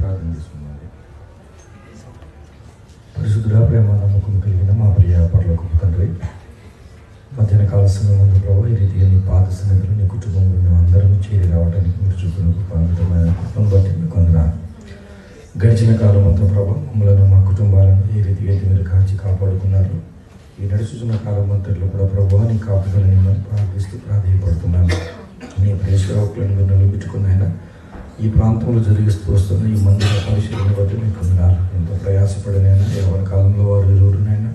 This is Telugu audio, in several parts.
ప్రార్థన చేసుకున్నాను. పరిశుద్ధుడా, ప్రేమ నమ్మకం కలిగిన మా ప్రియ పరలోకపు తండ్రి, మధ్యాహ్న కాల సమయం ప్రభావ ఈ రీతిగా నీ పాద సన్నిధిలో నీ కుటుంబంలో మేము అందరం చేరి రావడానికి మీరు చూపిన అద్భుతమైన కృపను బట్టి మీకు అందరాలు. గడిచిన కాలం అంతా ప్రభావ మమ్మల్ని మా కుటుంబాలను ఏ రీతిగా అయితే మీరు కాచి కాపాడుకున్నారు, ఈ నడుచున్న కాలం అంతట్లో కూడా ప్రభావ నీ కాపుదలని మనం ప్రార్థిస్తున్నాను. నీ ప్రేక్షకులను మీరు నిలబెట్టుకున్నాయినా ఈ ప్రాంతంలో జరిగిస్తూ వస్తున్న ఈ మందిర పరిశీలన బట్టి మీకు ఉన్నారు. ఎంతో ప్రయాసపడినైనా యవ్వన కాలంలో వారు ఎదురునైనా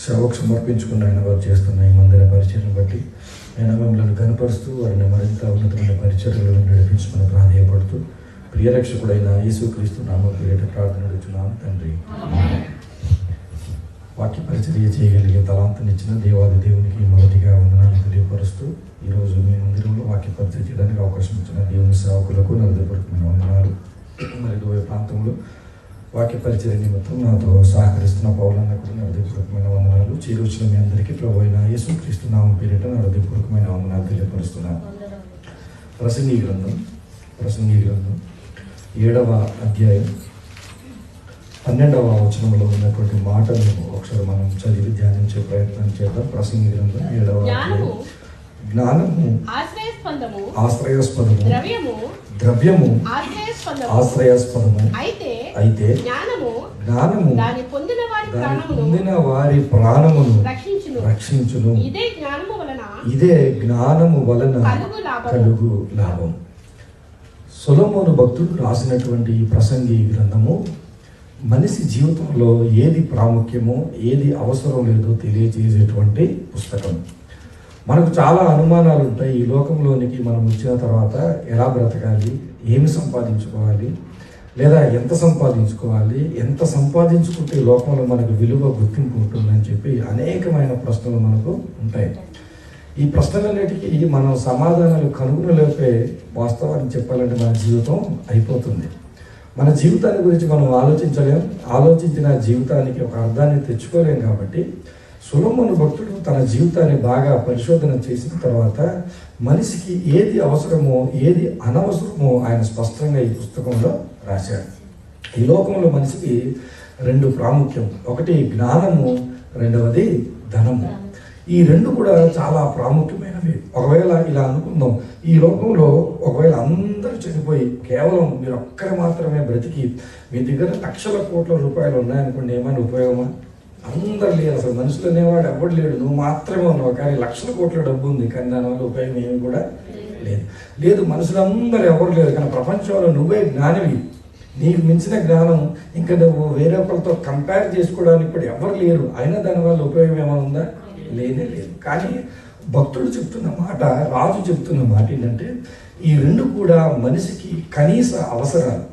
సేవకు సమర్పించుకున్నైనా వారు చేస్తున్న ఈ మందిర పరిచయం బట్టి అయినా మిమ్మల్ని కనపరుస్తూ వారిని మరింత ఉన్నతమైన పరిచర్యలను నడిపించుకుని ప్రాధాన్యపడుతూ ప్రియరక్షకుడైన యేసుక్రీస్తు నామమున పేరిట ప్రార్థన అడుగుతున్నాను తండ్రి. వాక్య పరిచర్య చేయగలిగే తలాంతనిచ్చిన దేవాది దేవునికి మొదటిగా వందనాలు తెలియపరుస్తూ ఈరోజు మీ మందిరంలో వాక్య పరిచయం చేయడానికి అవకాశం ఇచ్చిన దేవుని సేవకులకు నా హృదయపూర్వకమైన వందనాలు. మరి దూర ప్రాంతంలో వాక్య పరిచర్య నిమిత్తం నాతో సహకరిస్తున్న పౌలన్నకు నా హృదయపూర్వకమైన వందనాలు. చేరొచ్చిన మీ అందరికీ ప్రభు అయిన యేసుక్రీస్తు నామం పేరిట నా హృదయపూర్వకమైన వందనాలు తెలియపరుస్తున్నాను. ప్రసంగి గ్రంథం 7వ అధ్యాయం 12వ వచనంలో ఉన్నటువంటి మాటలను ఒకసారి మనం చదివి ధ్యానించే ప్రయత్నం చేద్దాం. ప్రసంగి గ్రంథం 7వ అధ్యాయం. జ్ఞానము ఆశ్రయాస్పదము, ద్రవ్యము ఆశ్రయాస్పదము, అయితే జ్ఞానము దాని పొందిన వారి ప్రాణమును రక్షించును. ఇదే జ్ఞానము వలన కలుగు లాభం. సొలొమోను భక్తుడు రాసినటువంటి ఈ ప్రసంగి గ్రంథము మనిషి జీవితంలో ఏది ప్రాముఖ్యమో ఏది అవసరం లేదో తెలియజేసేటువంటి పుస్తకం. మనకు చాలా అనుమానాలు ఉంటాయి. ఈ లోకంలోనికి మనం వచ్చిన తర్వాత ఎలా బ్రతకాలి, ఏమి సంపాదించుకోవాలి, లేదా ఎంత సంపాదించుకోవాలి, ఎంత సంపాదించుకుంటే ఈ లోకంలో మనకు విలువ గుర్తింపు ఉంటుందని చెప్పి అనేకమైన ప్రశ్నలు మనకు ఉంటాయి. ఈ ప్రశ్నలన్నిటికీ మనం సమాధానాలు కనుగొనలేపే వాస్తవాన్ని చెప్పాలంటే మన జీవితం అయిపోతుంది. మన జీవితాన్ని గురించి మనం ఆలోచించలేం, ఆలోచించిన జీవితానికి ఒక అర్థాన్ని తెచ్చుకోలేం. కాబట్టి సొలొమోను భక్తుడు తన జీవితాన్ని బాగా పరిశోధన చేసిన తర్వాత మనిషికి ఏది అవసరమో ఏది అనవసరమో ఆయన స్పష్టంగా ఈ పుస్తకంలో రాశాడు. ఈ లోకంలో మనిషికి 2 ప్రాముఖ్యం. ఒకటి జ్ఞానము, రెండవది ధనము. ఈ 2 కూడా చాలా ప్రాముఖ్యమైనవి. ఒకవేళ ఇలా అనుకుందాం, ఈ లోకంలో ఒకవేళ అందరూ చనిపోయి కేవలం మీరు ఒక్కరు మాత్రమే బ్రతికి మీ దగ్గర లక్షల కోట్ల రూపాయలు ఉన్నాయనుకోండి, ఏమైనా ఉపయోగమా? అందరు లేరు, అసలు మనుషులు అనేవాడు ఎవడు లేడు, నువ్వు మాత్రమే ఉన్నావు. కానీ లక్షల కోట్ల డబ్బు ఉంది, కానీ దానివల్ల ఉపయోగం ఏమి కూడా లేదు. మనుషులందరూ ఎవరు లేరు, కానీ ప్రపంచంలో నువ్వే జ్ఞానివి. నీకు మించిన జ్ఞానం ఇంకా నువ్వు వేరే ఒకరితో కంపేర్ చేసుకోవడానికి కూడా ఎవరు లేరు. అయినా దానివల్ల ఉపయోగం ఏమైనా ఉందా? లేదు. కానీ భక్తుడు చెప్తున్న మాట, రాజు చెప్తున్న మాట ఏంటంటే ఈ 2 కూడా మనిషికి కనీస అవసరాలు.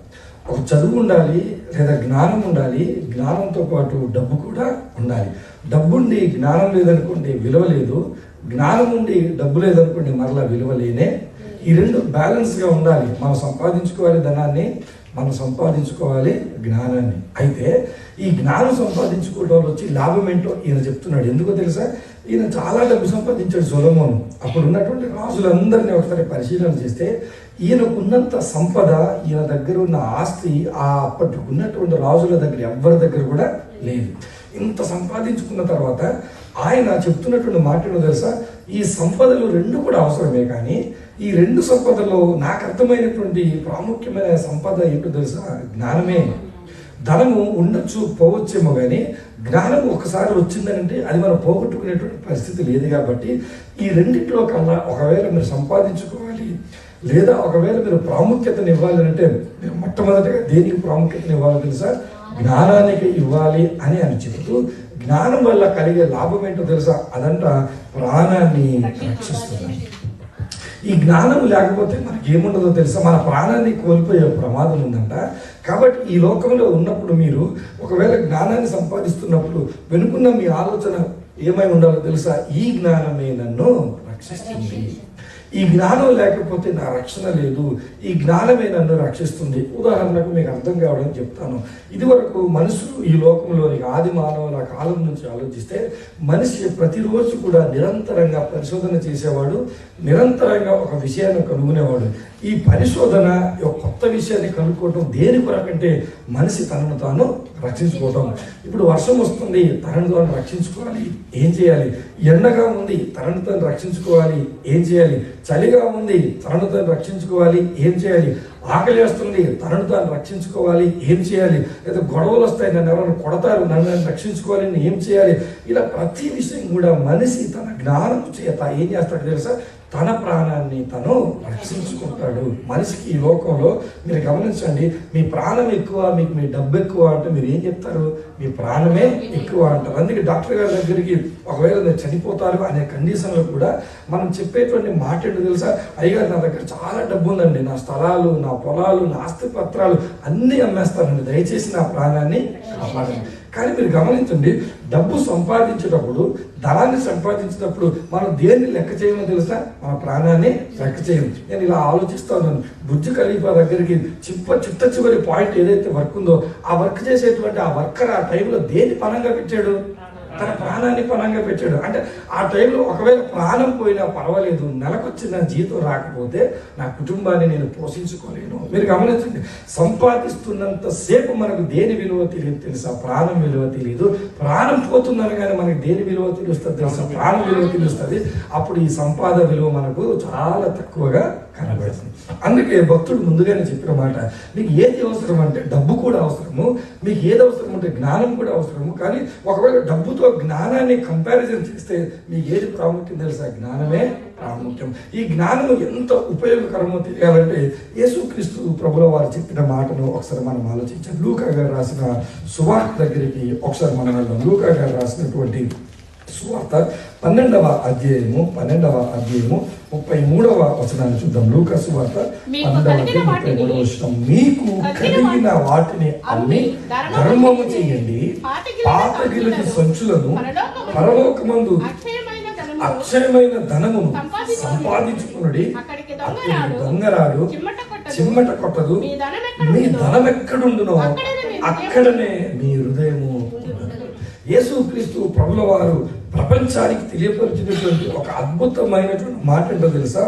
ఒక చదువు ఉండాలి, లేదా జ్ఞానం ఉండాలి, జ్ఞానంతో పాటు డబ్బు కూడా ఉండాలి. డబ్బుండి జ్ఞానం లేదనుకోండి విలువ లేదు, జ్ఞానం ఉండి డబ్బు లేదనుకోండి మరలా విలువ లేనే. ఈ 2 బ్యాలెన్స్గా ఉండాలి. మనం సంపాదించుకోవాలి ధనాన్ని, మనం సంపాదించుకోవాలి జ్ఞానాన్ని. అయితే ఈ జ్ఞానం సంపాదించుకోవడం వచ్చి లాభం ఏంటో ఈయన చెప్తున్నాడు. ఎందుకో తెలుసా? ఈయన చాలా డబ్బు సంపాదించాడు సొలొమోను. అప్పుడు ఉన్నటువంటి రాజులందరినీ ఒకసారి పరిశీలన చేస్తే ఈయనకు ఉన్నంత సంపద, ఈయన దగ్గర ఉన్న ఆస్తి అప్పటికి ఉన్నటువంటి రాజుల దగ్గర ఎవరి దగ్గర కూడా లేదు. ఇంత సంపాదించుకున్న తర్వాత ఆయన చెప్తున్నటువంటి మాటలు తెలుసా? ఈ సంపదలు 2 కూడా అవసరమే, కానీ ఈ 2 సంపదలో నాకు అర్థమైనటువంటి ప్రాముఖ్యమైన సంపద ఏంటో తెలుసా? జ్ఞానమే. ధనము ఉండొచ్చు పోవచ్చేమో, కానీ జ్ఞానం ఒకసారి వచ్చిందనంటే అది మనం పోగొట్టుకునేటువంటి పరిస్థితి లేదు. కాబట్టి ఈ 2 కల్లా ఒకవేళ మీరు సంపాదించుకోవాలి, లేదా ఒకవేళ మీరు ప్రాముఖ్యతను ఇవ్వాలి అంటే మీరు మొట్టమొదటిగా దేనికి ప్రాముఖ్యతను ఇవ్వాలో తెలుసా? జ్ఞానానికి ఇవ్వాలి అని ఆయన చెబుతూ, జ్ఞానం వల్ల కలిగే లాభం ఏంటో తెలుసా? అదంట ప్రాణాన్ని రక్షిస్తుంది. ఈ జ్ఞానం లేకపోతే మనకి ఏముండదో తెలుసా? మన ప్రాణాన్ని కోల్పోయే ప్రమాదం ఉందంట. కాబట్టి ఈ లోకంలో ఉన్నప్పుడు మీరు ఒకవేళ జ్ఞానాన్ని సంపాదిస్తున్నప్పుడు వెనుకున్న మీ ఆలోచన ఏమై ఉండాలో తెలుసా? ఈ జ్ఞానమే నన్ను రక్షిస్తుంది. ఈ జ్ఞానం లేకపోతే నా రక్షణ లేదు, ఈ జ్ఞానమే నన్ను రక్షిస్తుంది. ఉదాహరణకు మీకు అర్థం కావడానికి చెప్తాను. ఇదివరకు మనుషులు ఈ లోకంలోని ఆది మానవుల కాలం నుంచి ఆలోచిస్తే మనిషి ప్రతిరోజు కూడా నిరంతరంగా పరిశోధన చేసేవాడు, నిరంతరంగా ఒక విషయాన్ని కనుగొనేవాడు. ఈ పరిశోధన కొత్త విషయాన్ని కనుక్కోవటం దేని కొరకంటే మనిషి తనను తాను రక్షించుకోవటం. ఇప్పుడు వర్షం వస్తుంది, తనను తాను రక్షించుకోవాలి, ఏం చేయాలి? ఎండగా ఉంది, తనను తాను రక్షించుకోవాలి, ఏం చేయాలి? చలిగా ఉంది, తనను తాను రక్షించుకోవాలి, ఏం చేయాలి? ఆకలి వేస్తుంది, తనను తాను రక్షించుకోవాలి, ఏం చేయాలి? లేదా గొడవలు వస్తాయి, నన్ను ఎవరైనా కొడతారు, నన్ను రక్షించుకోవాలి, ఏం చేయాలి? ఇలా ప్రతి విషయం కూడా మనిషి తన జ్ఞానం చేత ఏం చేస్తాడు తెలుసా? తన ప్రాణాన్ని తను రక్షించుకుంటాడు. మనిషికి ఈ లోకంలో మీరు గమనించండి, మీ ప్రాణం ఎక్కువ, మీకు మీ డబ్బు ఎక్కువ అంటే మీరు ఏం చెప్తారు? మీ ప్రాణమే ఎక్కువ అంటారు. అందుకే డాక్టర్ గారి దగ్గరికి ఒకవేళ మీరు చనిపోతారు అనే కండిషన్లో కూడా మనం చెప్పేటువంటి మాట ఏంటో తెలుసా? అయ్యగారు, నా దగ్గర చాలా డబ్బు ఉందండి, నా స్థలాలు, నా పొలాలు, నా ఆస్తి పత్రాలు అన్నీ అమ్మేస్తానండి, దయచేసి నా ప్రాణాన్ని కాపాడండి. కానీ మీరు గమనించండి, డబ్బు సంపాదించేటప్పుడు, ధనాన్ని సంపాదించేటప్పుడు మనం దేన్ని లెక్క చేయమో తెలుసా? మన ప్రాణాన్ని లెక్క చేయము. నేను ఇలా ఆలోచిస్తాను, బుర్జ్ ఖలీఫా దగ్గరికి చిట్ట చివరి పాయింట్ ఏదైతే వర్క్ ఉందో ఆ వర్క్ చేసేటువంటి ఆ వర్కర్ ఆ టైంలో దేన్ని పనంగా పెట్టాడు? తన ప్రాణాన్ని పనంగా పెట్టాడు. అంటే ఆ టైంలో ఒకవేళ ప్రాణం పోయినా పర్వాలేదు, నెలకొచ్చిన జీతం రాకపోతే నా కుటుంబాన్ని నేను పోషించుకోలేను. మీరు గమనించండి, సంపాదిస్తున్నంత సేపు మనకు దేని విలువ తెలియదు తెలుసా? ప్రాణం విలువ తెలియదు. ప్రాణం పోతుందని కానీ మనకి దేని విలువ తెలుస్తుంది తెలుసా? ప్రాణం విలువ తెలుస్తుంది. అప్పుడు ఈ సంపాదన విలువ మనకు చాలా తక్కువగా కనబడుతుంది. అందుకే భక్తుడు ముందుగానే చెప్పిన మాట, మీకు ఏది అవసరం అంటే డబ్బు కూడా అవసరము, మీకు ఏది అవసరం అంటే జ్ఞానం కూడా అవసరము. కానీ ఒకవేళ డబ్బుతో జ్ఞానాన్ని కంపారిజన్ చేస్తే మీకు ఏది ప్రాముఖ్యం తెలుసా? జ్ఞానమే ప్రాముఖ్యం. ఈ జ్ఞానము ఎంత ఉపయోగకరమో తెలియాలంటే యేసుక్రీస్తు ప్రభుల వారు చెప్పిన మాటను ఒకసారి మనం ఆలోచించాం. లూకా గారు రాసిన సువార్త దగ్గరికి ఒకసారి మనం వెళ్దాం. లూకా గారు రాసినటువంటి సువార్త 12వ అధ్యాయము 33వ వచనాన్ని చూద్దాం. లూకా సువార్త 12వ వచనం. మీకు కలిగిన వాటిని అమ్మి ధర్మము చేయండి, పాతగిలిన సంచులను పరలోకమందు అక్షయమైన ధనమును సంపాదించుకున్నది, దొంగరాడు చిమ్మట కొట్టదు, మీ ధనం ఎక్కడుండునో అక్కడనే మీ హృదయము. యేసుక్రీస్తు ప్రభుల వారు ప్రపంచానికి తెలియపరిచినటువంటి ఒక అద్భుతమైనటువంటి మాట ఏంటో తెలుసా?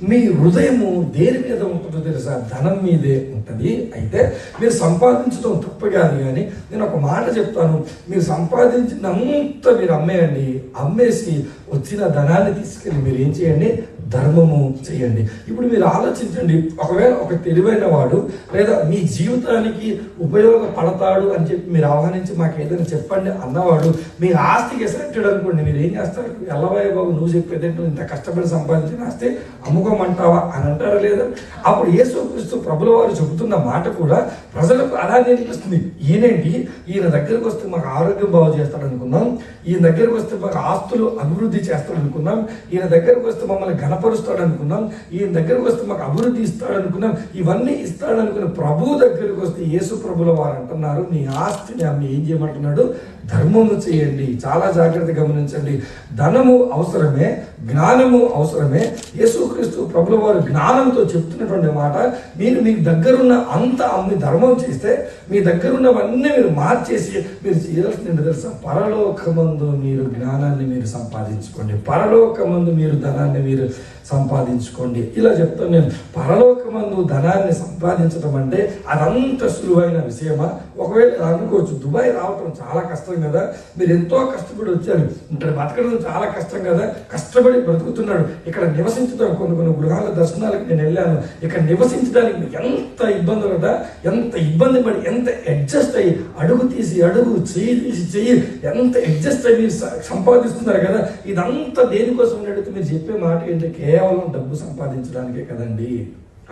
మీ హృదయము దేని మీద ఉంటుందో తెలుసా? ధనం మీదే ఉంటుంది. అయితే మీరు సంపాదించడం తప్పు కాదు, కానీ నేను ఒక మాట చెప్తాను, మీరు సంపాదించినంత మీరు అమ్మేయండి, అమ్మేసి వచ్చిన ధనాన్ని తీసుకెళ్ళి మీరు ఏం చేయండి? ధర్మము చేయండి. ఇప్పుడు మీరు ఆలోచించండి, ఒకవేళ ఒక తెలివైన వాడు లేదా మీ జీవితానికి ఉపయోగపడతాడు అని చెప్పి మీరు ఆహ్వానించి మాకు ఏదైనా చెప్పండి అన్నవాడు మీ ఆస్తికి ఎసరెట్టాడు అనుకోండి, మీరు ఏం చేస్తారు? ఎల్లవయ్య బాబు, నువ్వు చెప్పేదేంటో, ఇంత కష్టపడి సంపాదించిన ఆస్తి అమ్ముకోమంటావా అని అంటారా లేదా? అప్పుడు యేసుక్రీస్తు ప్రభుల వారు చెబుతున్న మాట కూడా ప్రజలకు అలాగే అనిపిస్తుంది. ఈయనేంటి, ఈయన దగ్గరకు వస్తే మాకు ఆరోగ్యం బాగు చేస్తాడు అనుకున్నాం, ఈయన దగ్గరకు వస్తే మాకు ఆస్తులు అభివృద్ధి చేస్తాడు అనుకున్నాం, ఈయన దగ్గరకు వస్తే మమ్మల్ని ఘనపరుస్తాడు అనుకున్నాం, ఈయన దగ్గరకు వస్తే మాకు అభివృద్ధి ఇస్తాడు అనుకున్నాం, ఇవన్నీ ఇస్తాడు అనుకున్న ప్రభు దగ్గరకు వస్తే యేసు ప్రభుల వారు అంటున్నారు, నీ ఆస్తిని అమ్మి ఏం చేయమంటున్నాడు? ధర్మము చేయండి. చాలా జాగ్రత్త గమనించండి. ధనము అవసరమే, జ్ఞానము అవసరమే. యేసుక్రీస్తు ప్రభుల వారు జ్ఞానంతో చెప్తున్నటువంటి మాట, మీరు మీకు దగ్గరున్న అంత అమ్మి ధర్మం చేస్తే మీ దగ్గరున్నవన్నీ మీరు మార్చేసి మీరు చేయాల్సింది తెలుసా? పరలోకమందు మీరు జ్ఞానాన్ని మీరు సంపాదించుకోండి, పరలోకమందు మీరు ధనాన్ని మీరు సంపాదించుకోండి. ఇలా చెప్తాను నేను. పరలోకమందు ధనాన్ని సంపాదించడం అంటే అదంత సులువైన విషయమా? ఒకవేళ అనుకోవచ్చు, దుబాయ్ రావటం చాలా కష్టం కదా, మీరు ఎంతో కష్టపడి వచ్చారు, ఇక్కడ బతకడం చాలా కష్టం కదా, కష్టపడి బ్రతుకుతున్నాడు, ఇక్కడ నివసించడం కొన్ని గృహాల దర్శనాలకు నేను వెళ్ళాను, ఇక్కడ నివసించడానికి ఎంత ఇబ్బంది కదా, ఎంత ఇబ్బంది పడి ఎంత అడ్జస్ట్ అయ్యి అడుగు తీసి అడుగు, చెయ్యి తీసి చెయ్యి, ఎంత అడ్జస్ట్ అయ్యి మీరు సంపాదిస్తున్నారు కదా. ఇదంతా దేనికోసం అడిగితే మీరు చెప్పే మాట ఏంటి? కేవలం డబ్బు సంపాదించడానికే కదండి.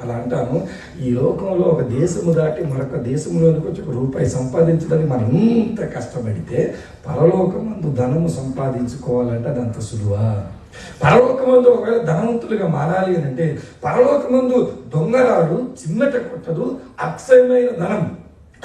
అలా అంటాను. ఈ లోకంలో ఒక దేశము దాటి మరొక దేశంలోనికి వచ్చి ₹1 సంపాదించడానికి మనం ఎంత కష్టపడితే పరలోకమందు ధనము సంపాదించుకోవాలంటే అదంత సులువా? పరలోకమందు ఒకవేళ ధనవంతులుగా మారాలి అని అంటే పరలోకమందు దొంగరాడు చిమ్మట కొట్టదు, అక్షయమైన ధనం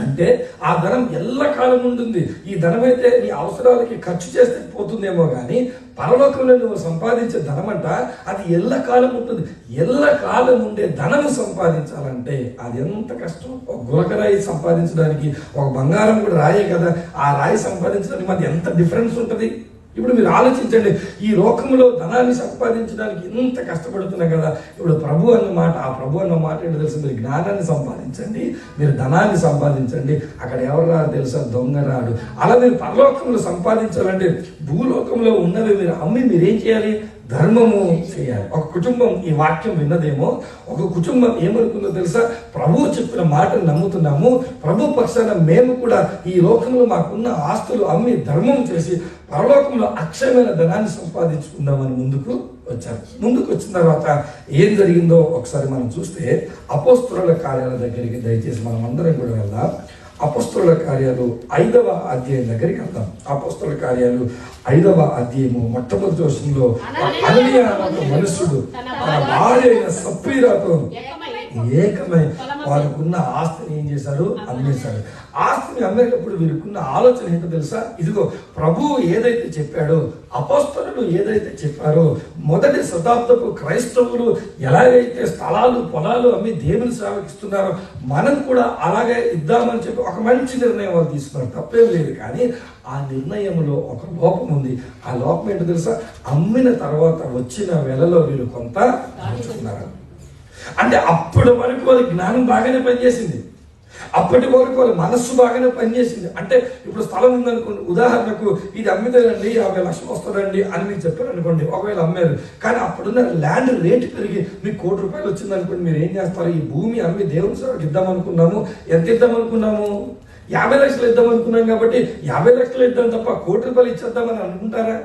అంటే ఆ ధనం ఎల్లకాలం ఉంటుంది. ఈ ధనం అయితే నీ అవసరాలకి ఖర్చు చేస్తే పోతుందేమో కానీ పరలోకంలో నువ్వు సంపాదించే ధనం అంట అది ఎల్లకాలం ఉంటుంది. ఎల్లకాలం ఉండే ధనము సంపాదించాలంటే అది ఎంత కష్టం. ఒక గులకరాయి సంపాదించడానికి ఒక బంగారం కూడా రాయే కదా, ఆ రాయి సంపాదించడానికి మధ్య ఎంత డిఫరెన్స్ ఉంటుంది. ఇప్పుడు మీరు ఆలోచించండి, ఈ లోకంలో ధనాన్ని సంపాదించడానికి ఇంత కష్టపడుతున్నాం కదా. ఇప్పుడు ప్రభు అన్న మాట, ఆ ప్రభు అన్న మాట ఏంటో తెలుసు, మీరు జ్ఞానాన్ని సంపాదించండి, మీరు ధనాన్ని సంపాదించండి, అక్కడ ఎవరు రాడు తెలుసా, దొంగ రాడు. అలా మీరు పరలోకంలో సంపాదించాలంటే భూలోకంలో ఉన్నవి మీరు అమ్మి మీరేం చేయాలి, ధర్మము చేయాలి. ఒక కుటుంబం ఈ వాక్యం విన్నదేమో, ఒక కుటుంబం ఏమనుకుందో తెలుసా, ప్రభువు చెప్పిన మాటను నమ్ముతున్నాము, ప్రభు పక్షాన మేము కూడా ఈ లోకంలో మాకున్న ఆస్తులు అమ్మి ధర్మం చేసి పరలోకంలో అక్షయమైన ధనాన్ని సంపాదించుకుందామని ముందుకు వచ్చారు. ముందుకు వచ్చిన తర్వాత ఏం జరిగిందో ఒకసారి మనం చూస్తే అపోస్తలుల కార్యాల దగ్గరికి దయచేసి మనం అందరం కూడా వెళ్దాం. అపోస్తలుల కార్యాలు 5వ అధ్యాయం దగ్గరికి వెళ్దాం. అపోస్తలుల కార్యాలు 5వ అధ్యాయము మొట్టమొదటి వచనంలో అననీయ అనే మనుషుడు తన భార్య అయిన సప్పీరాతో ఏకమై వారికున్న ఆస్తిని ఏం చేశారు, అమ్మేశారు. ఆస్తిని అమ్మేటప్పుడు వీరికున్న ఆలోచన ఏంటో తెలుసా, ఇదిగో ప్రభువు ఏదైతే చెప్పాడో, అపోస్తలులు ఏదైతే చెప్పారో, మొదటి శతాబ్దపు క్రైస్తవులు ఎలాగైతే స్థలాలు పొలాలు అమ్మి దేవుని సేవకిస్తున్నారో మనం కూడా అలాగే ఇద్దామని చెప్పి ఒక మంచి నిర్ణయం వాళ్ళు తీసుకున్నారు, తప్పేం లేదు. కానీ ఆ నిర్ణయంలో ఒక లోపం ఉంది. ఆ లోపం ఏంటో తెలుసా, అమ్మిన తర్వాత వచ్చిన వెలలో వీళ్ళు కొంత దాచుకున్నారు. అంటే అప్పటి వరకు వాళ్ళ జ్ఞానం బాగానే పనిచేసింది, అప్పటి వరకు వాళ్ళ మనస్సు బాగానే పనిచేసింది. అంటే ఇప్పుడు స్థలం ఉందనుకోండి, ఉదాహరణకు ఇది అమ్మితేనండి 50 లక్షలు వస్తుందండి అని మీకు చెప్పారు అనుకోండి, ఒకవేళ అమ్మారు. కానీ అప్పుడున్న ల్యాండ్ రేటు పెరిగి మీకు ₹1,00,00,000 వచ్చింది అనుకోండి, మీరు ఏం చేస్తారు, ఈ భూమి అమ్మి దేవుని సేవకి ఇద్దాం అనుకున్నాము. ఎంత ఇద్దాం అనుకున్నాము, 50 లక్షలు ఇద్దాం అనుకున్నాం కాబట్టి 50 లక్షలు ఇద్దాం తప్ప ₹1,00,00,000 ఇచ్చేద్దామని అనుకుంటారా?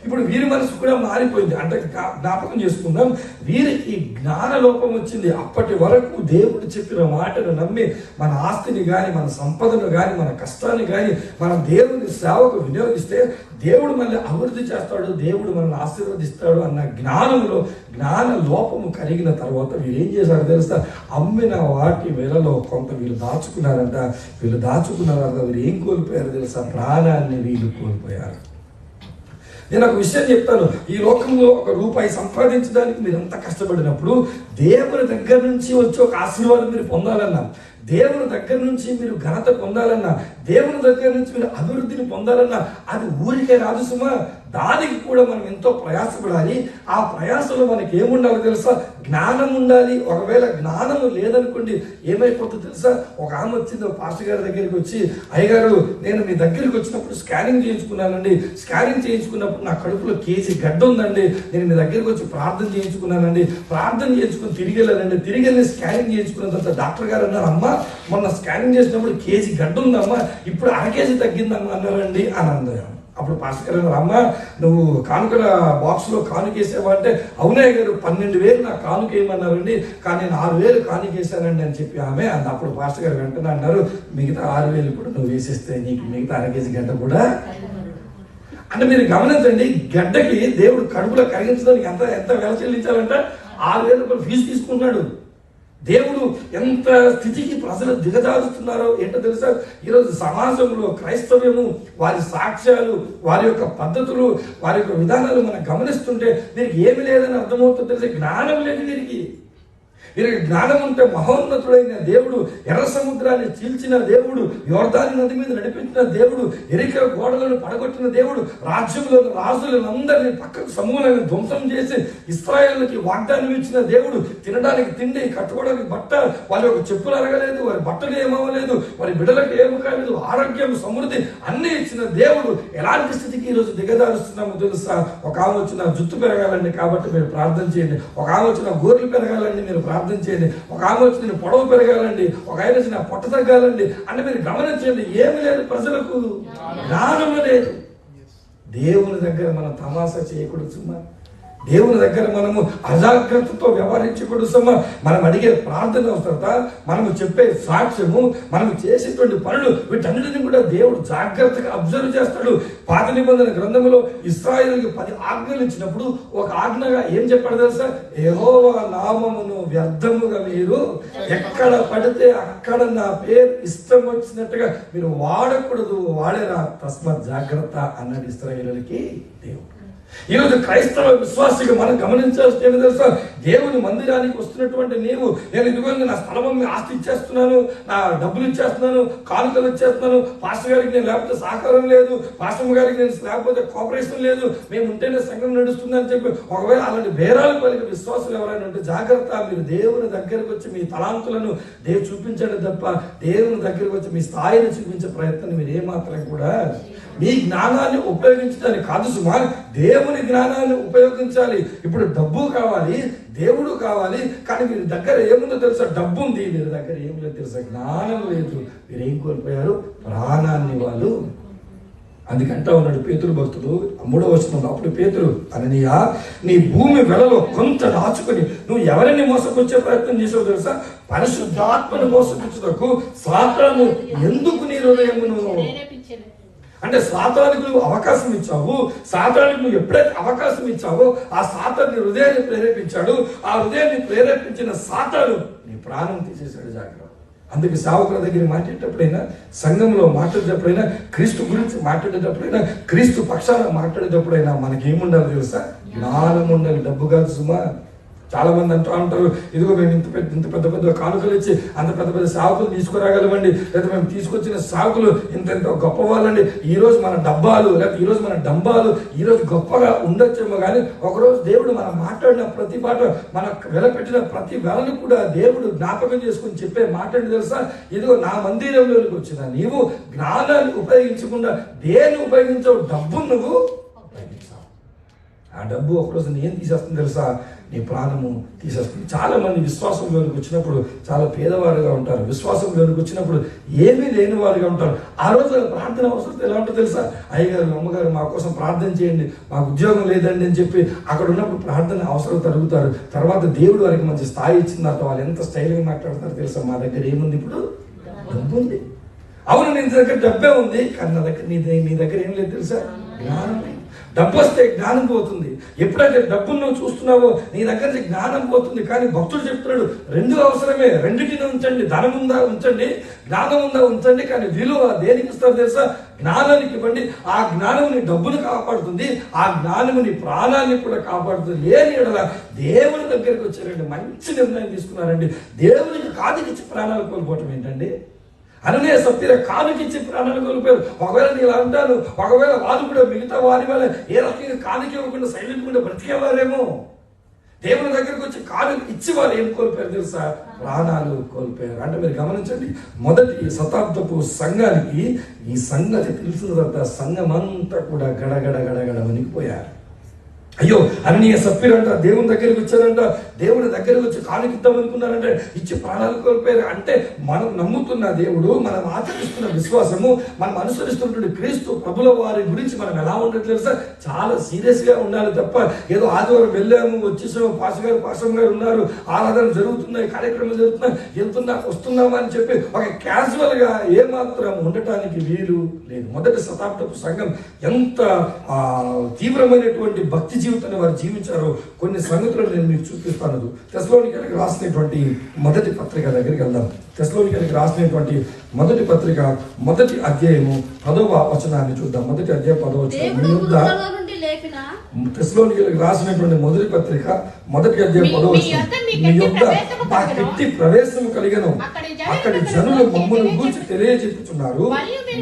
ఇప్పుడు వీరి మనసు కూడా మారిపోయింది. అంటే జ్ఞాపకం చేసుకుందాం, వీరికి జ్ఞాన లోపం వచ్చింది. అప్పటి వరకు దేవుడు చెప్పిన మాటను నమ్మి మన ఆస్తిని కానీ, మన సంపదను కానీ, మన కష్టాన్ని కానీ మనం దేవుని సేవకు వినియోగిస్తే దేవుడు మనల్ని అభివృద్ధి చేస్తాడు, దేవుడు మనల్ని ఆశీర్వదిస్తాడు అన్న జ్ఞానంలో జ్ఞాన లోపము కలిగిన తర్వాత వీరు ఏం చేశారు తెలుసా, అమ్మిన వాటి వేలలో కొంత వీళ్ళు దాచుకున్నారంట. వీళ్ళు దాచుకున్నారంట, వీరు ఏం కోల్పోయారు తెలుసా, ప్రాణాన్ని వీళ్ళు కోల్పోయారు. నేను ఒక విషయం చెప్తాను, ఈ లోకంలో ₹1 సంపాదించడానికి మీరు ఎంత కష్టపడినప్పుడు దేవుని దగ్గర నుంచి వచ్చి ఒక ఆశీర్వాదం మీరు పొందాలన్నా, దేవుని దగ్గర నుంచి మీరు ఘనత పొందాలన్నా, దేవుని దగ్గర నుంచి మీరు అభివృద్ధిని పొందాలన్నా అది ఊరికే రాదు సుమా. దానికి కూడా మనం ఎంతో ప్రయాసపడాలి. ఆ ప్రయాసంలో మనకి ఏముండాలి తెలుసా, జ్ఞానం ఉండాలి. ఒకవేళ జ్ఞానము లేదనుకోండి ఏమైపోతుందో తెలుసా, ఒక ఆమె వచ్చింది ఒక పాస్టర్ గారి దగ్గరికి వచ్చి, అయ్యగారు నేను మీ దగ్గరికి వచ్చినప్పుడు స్కానింగ్ చేయించుకున్నానండి, స్కానింగ్ చేయించుకున్నప్పుడు నా కడుపులో కేజీ గడ్డ ఉందండి, నేను మీ దగ్గరికి వచ్చి ప్రార్థన చేయించుకున్నానండి, ప్రార్థన చేయించుకుని తిరిగి వెళ్ళానండి, తిరిగి వెళ్ళి స్కానింగ్ చేయించుకున్న తర్వాత డాక్టర్ గారు అన్నారు, అమ్మ మొన్న స్కానింగ్ చేసినప్పుడు కేజీ గడ్డ ఉందమ్మా, ఇప్పుడు అర కేజీ తగ్గిందమ్మా అన్నారండి అని అన్నారు. అప్పుడు పాస్టర్ గారు, అమ్మ నువ్వు కానుకల బాక్స్లో కానుకేసావా అంటే, అవునే గారు 12,000 నాకు కానుకేయమన్నారండి, కానీ నేను 6,000 కానుకేసానండి అని చెప్పి ఆమె అంది. అప్పుడు పాస్టర్ గారు వెంటనే అన్నారు, మిగతా 6,000 కూడా నువ్వు వేసేస్తే నీకు మిగతా అర కేజీ గడ్డ కూడా. అంటే మీరు గమనించండి, గడ్డకి దేవుడు కడుపులో కరిగించడానికి ఎంత ఎంత వెల చెల్లించాలంట, 6,000 రూపాయలు ఫీజు తీసుకున్నాడు. దేవుడు ఎంత స్థితికి ప్రజలు దిగజారుస్తున్నారో ఏంటో తెలుసా. ఈరోజు సమాజంలో క్రైస్తవ్యము, వారి సాక్ష్యాలు, వారి యొక్క పద్ధతులు, వారి యొక్క విధానాలు మనం గమనిస్తుంటే వీరికి ఏమి లేదని అర్థమవుతుందో తెలుసా, జ్ఞానం లేదు వీరికి. వీరికి జ్ఞానం ఉంటే మహోన్నతుడైన దేవుడు, ఎర్ర సముద్రాన్ని చీల్చిన దేవుడు, యోర్దాను నది మీద నడిపించిన దేవుడు, ఎరికో గోడలను పడగొట్టిన దేవుడు, రాజ్యంలో రాజులందరినీ పక్కకు సమూహాలను ధ్వంసం చేసి ఇశ్రాయేలుకి వాగ్దానం ఇచ్చిన దేవుడు, తినడానికి తిండి, కట్టుకోవడానికి బట్ట, వాళ్ళ యొక్క చెప్పులు అరగలేదు, వారి బట్టలు ఏమవ్వలేదు, వారి బిడ్డలకు ఏమి కాలేదు, ఆరోగ్యం సమృద్ధి అన్ని ఇచ్చిన దేవుడు ఎలాంటి స్థితికి ఈరోజు దిగజారుస్తున్నామో తెలుసా. ఒక ఆమె వచ్చిన జుట్టు పెరగాలండి కాబట్టి మీరు ప్రార్థన చేయండి, ఒక ఆమె వచ్చిన గోర్లు పెరగాలండి మీరు ప్రార్థన చేయండి, ఒక ఆమె వచ్చి నేను పొడవు పెరగాలండి, ఒక ఆయన వచ్చి నా పొట్ట తగ్గాలండి అంటే మీరు గమనించండి, ఏమి లేదు ప్రజలకు, జ్ఞానం లేదు. దేవుని దగ్గర మనం తమాషా చేయకూడదు సుమా, దేవుని దగ్గర మనము అజాగ్రత్తతో వ్యవహరించకూడదు సుమా. మనం అడిగే ప్రార్థన అవసరత, మనము చెప్పే సాక్ష్యము, మనం చేసేటువంటి పనులు, వీటన్నిటిని కూడా దేవుడు జాగ్రత్తగా అబ్జర్వ్ చేస్తాడు. పాత నిబంధన గ్రంథంలో ఇశ్రాయేలుకి 10 ఆజ్ఞలు ఇచ్చినప్పుడు ఒక ఆజ్ఞగా ఏం చెప్పాడు తెలుసా, యెహోవా నామమును వ్యర్థముగా మీరు ఎక్కడ పడితే అక్కడ నా పేరు ఇష్టం వచ్చినట్టుగా మీరు వాడకూడదు, వాడేరా, తస్మాత్ జాగ్రత్త అన్నాడు ఇశ్రాయేలుకి దేవుడు. ఈరోజు క్రైస్తవ విశ్వాసిగా మనం గమనించాల్సి ఏమి తెలుసా? దేవుని మందిరానికి వస్తున్నటువంటి నీవు, నేను ఇదిగో నా స్థలం ఆస్తి ఇచ్చేస్తున్నాను, నా డబ్బులు ఇచ్చేస్తున్నాను, కానుకలు ఇచ్చేస్తున్నాను, పాస్టర్ గారికి నేను లేకపోతే సహకారం లేదు, పాస్టర్ గారికి నేను లేకపోతే కోఆపరేషన్ లేదు, మేము ఉంటేనే సంఘం నడుస్తుంది అని చెప్పి ఒకవేళ అలాంటి బేరాలు పలికి విశ్వాసులు ఎవరైనా ఉంటే జాగ్రత్త. మీరు దేవుని దగ్గరకు వచ్చి మీ తలాంతులను చూపించండి తప్ప దేవుని దగ్గరకు వచ్చి మీ స్థాయిని చూపించే ప్రయత్నం మీరు ఏమాత్రం కూడా మీ జ్ఞానాన్ని ఉపయోగించడానికి కాదు సుమా, దేవుని జ్ఞానాన్ని ఉపయోగించాలి. ఇప్పుడు డబ్బు కావాలి, దేవుడు కావాలి, కానీ మీరు దగ్గర ఏముందో తెలుసా? డబ్బు ఉంది, మీరు దగ్గర ఏమి లేదు తెలుసా? జ్ఞానం లేదు. మీరు ఏం కోల్పోయారు? ప్రాణాన్ని వాళ్ళు. అందుకంటా ఉన్నాడు పేతురు భక్తుడు 3వ వచనంలో. అప్పుడు పేతురు, అననీయా, నీ భూమి వెలలో కొంత దాచుకొని నువ్వు ఎవరిని మోసకొచ్చే ప్రయత్నం చేసావు తెలుసా? పరిశుద్ధాత్మను మోసపుచ్చుటకు సాతాను ఎందుకు నీ హృదయమును, అంటే సాతానుకు నువ్వు అవకాశం ఇచ్చావు. సాతానుకు నువ్వు ఎప్పుడైతే అవకాశం ఇచ్చావో ఆ సాతాను నీ హృదయాన్ని ప్రేరేపించాడు. ఆ హృదయాన్ని ప్రేరేపించిన సాతాను నీ ప్రాణం తీసేశాడు. జాగ్రత్త. అందుకే సేవకుల దగ్గర మాట్లాడేటప్పుడైనా, సంఘంలో మాట్లాడేటప్పుడైనా, క్రీస్తు గురించి మాట్లాడేటప్పుడైనా, క్రీస్తు పక్షాన మాట్లాడేటప్పుడైనా మనకేముండాలి తెలుసా? జ్ఞానం ఉండాలి. డబ్బు కాదు సుమా. చాలా మంది అంటూ ఉంటారు, ఇదిగో మేము ఇంత పెద్ద కానుకలు ఇచ్చి అంత పెద్ద సేవకులు తీసుకురాగలమండి, లేదా మేము తీసుకొచ్చిన సేవకులు ఇంత గొప్ప వాళ్ళండి. ఈ రోజు మన డబ్బాలు, లేకపోతే ఈ రోజు మన డంబాలు ఈ రోజు గొప్పగా ఉండొచ్చేమో, కానీ ఒకరోజు దేవుడు మనం మాట్లాడిన ప్రతి మాట, మన వెలపెట్టిన ప్రతి వెలను కూడా దేవుడు జ్ఞాపకం చేసుకుని చెప్పే మాట్లాడి తెలుసా? ఇదిగో నా మందిరంలోకి వచ్చిన నీవు జ్ఞానాన్ని ఉపయోగించకుండా దేన్ని ఉపయోగించావు? డబ్బును నువ్వు ఉపయోగించావు. ఆ డబ్బు ఒకరోజు ఏం తీసేస్తుంది తెలుసా? నీ ప్రాణము తీసేస్తుంది. చాలా మంది విశ్వాసంలోనికి వచ్చినప్పుడు చాలా పేదవారుగా ఉంటారు. విశ్వాసంలోనికి వచ్చినప్పుడు ఏమీ లేని వారుగా ఉంటారు. ఆ రోజు ప్రార్థన అవసరం ఎలా ఉంటుందో తెలుసా? అయ్యగారు, అమ్మగారు మా కోసం ప్రార్థన చేయండి, మాకు ఉద్యోగం లేదండి అని చెప్పి అక్కడ ఉన్నప్పుడు ప్రార్థన అవసరం అడుగుతారు. తర్వాత దేవుడు వారికి మంచి స్థాయి ఇచ్చిన తర్వాత వాళ్ళు ఎంత స్టైల్గా మాట్లాడతారు తెలుసా? మా దగ్గర ఏముంది? ఇప్పుడు డబ్బు ఉంది. అవును, నీ దగ్గర డబ్బే ఉంది, కానీ నా దగ్గర నీ దగ్గర ఏం లేదు తెలుసా? జ్ఞానం. డబ్బు వస్తే జ్ఞానం పోతుంది. ఎప్పుడైతే డబ్బును నువ్వు చూస్తున్నావో నీ దగ్గర నుంచి జ్ఞానం పోతుంది. కానీ భక్తుడు చెప్తున్నాడు, రెండు అవసరమే, రెండింటిని ఉంచండి. ధనం ఉందా ఉంచండి, జ్ఞానం ఉందా ఉంచండి, కానీ విలువ దేనికి ఇస్తారు తెలుసా? జ్ఞానానికి ఇవ్వండి. ఆ జ్ఞానం నీ డబ్బును కాపాడుతుంది, ఆ జ్ఞానం నీ ప్రాణాన్ని కూడా కాపాడుతుంది. లేని ఎడల దేవుని దగ్గరికి వచ్చారండి, మంచి నిర్ణయం తీసుకున్నారండి. దేవునికి కాదికిచ్చి ప్రాణాలు కోల్పోవటం ఏంటండి? అననీయ సప్పీరా కానుకిచ్చి ప్రాణాలు కోల్పోయారు. ఒకవేళ నేను అంటాను, ఒకవేళ వారు కూడా మిగతా వారి వల్ల ఏ రకంగా కానుక ఇవ్వకుండా సైలెంట్గా బ్రతికేవారేమో. దేవుని దగ్గరికి వచ్చి కానుక ఇచ్చి వారు ఏం కోల్పోయారు తెలుసా? ప్రాణాలు కోల్పోయారు. అంటే మీరు గమనించండి, మొదటి శతాబ్దపు సంఘానికి ఈ సంగతి తెలిసిన తర్వాత సంఘం అంతా కూడా గడగడ వణికిపోయారు. అయ్యో, అననీయ సప్పీరా అంట దేవుని దగ్గరికి వచ్చారంట, దేవుని దగ్గరికి వచ్చి కానుకిద్దాం అనుకున్నారంటే ఇచ్చి ప్రాణాలు కోల్పోయారు. అంటే మనం నమ్ముతున్న దేవుడు, మనం ఆచరిస్తున్న విశ్వాసము, మనం అనుసరిస్తున్నటువంటి క్రీస్తు ప్రభుల వారి గురించి మనం ఎలా ఉండదు తెలుసా? చాలా సీరియస్గా ఉండాలి తప్ప ఏదో ఆదివారం వెళ్ళాము, వచ్చేసాము, పాస్టర్ గారు ఉన్నారు, ఆరాధన జరుగుతున్నాయి, కార్యక్రమాలు జరుగుతున్నాయి, వస్తున్నామా అని చెప్పి ఒక క్యాజువల్గా ఏమాత్రం ఉండటానికి వీలు లేదు. మొదటి శతాబ్దపు సంఘం ఎంత తీవ్రమైనటువంటి భక్తి జీవితాన్ని వారు జీవించారో కొన్ని సంగతులను నేను మీకు చూపిస్తాను. తెస్సలోనికీయులకు రాసినటువంటి మొదటి పత్రిక దగ్గరికి వెళ్దాం. తెస్సలోనికీయులకు రాసినటువంటి మొదటి పత్రిక మొదటి అధ్యాయము 10వ వచనాన్ని చూద్దాం. మొదటి అధ్యాయం 10వ వచనం. మీ యుద్ధ తెస్సలోనికీయులకు రాసినటువంటి మొదటి పత్రిక మొదటి అధ్యాయం 10వ వచనం. మీ యుద్ధ మా కెట్టి ప్రవేశం కలిగను, అక్కడి జనులు మమ్మల్ని గూర్చి తెలియజెప్పుచున్నారు,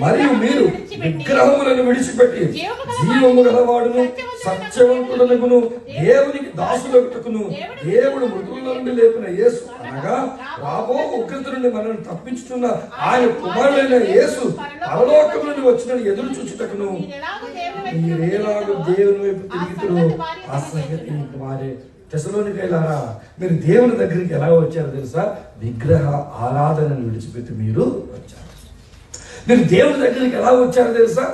మరియు మీరు విగ్రహములను విడిచిపెట్టి జీవము గలవాడును సత్యవంతులనుగును దేవునికి దాసులకును దేవుడు మృతుల నుండి లేపిన యేసు అనగా రాబో ఉగ్రత నుండి మనల్ని తప్పించుతున్న ఆయన కుమారుడైన యేసు పరలోకం నుండి వచ్చిన ఎదురు చూచుటకును మీరేలాగూ దేవుని వైపు తిరుగుతురు ఆ సంగతి మీకు వారే. తెస్సలోనికీయులారా, మీరు దేవుని దగ్గరికి ఎలా వచ్చారో తెలుసా? విగ్రహ ఆరాధనను విడిచిపెట్టి మీరు వచ్చారు. మీరు దేవుని దగ్గరికి ఎలా వచ్చారో తెలుసా?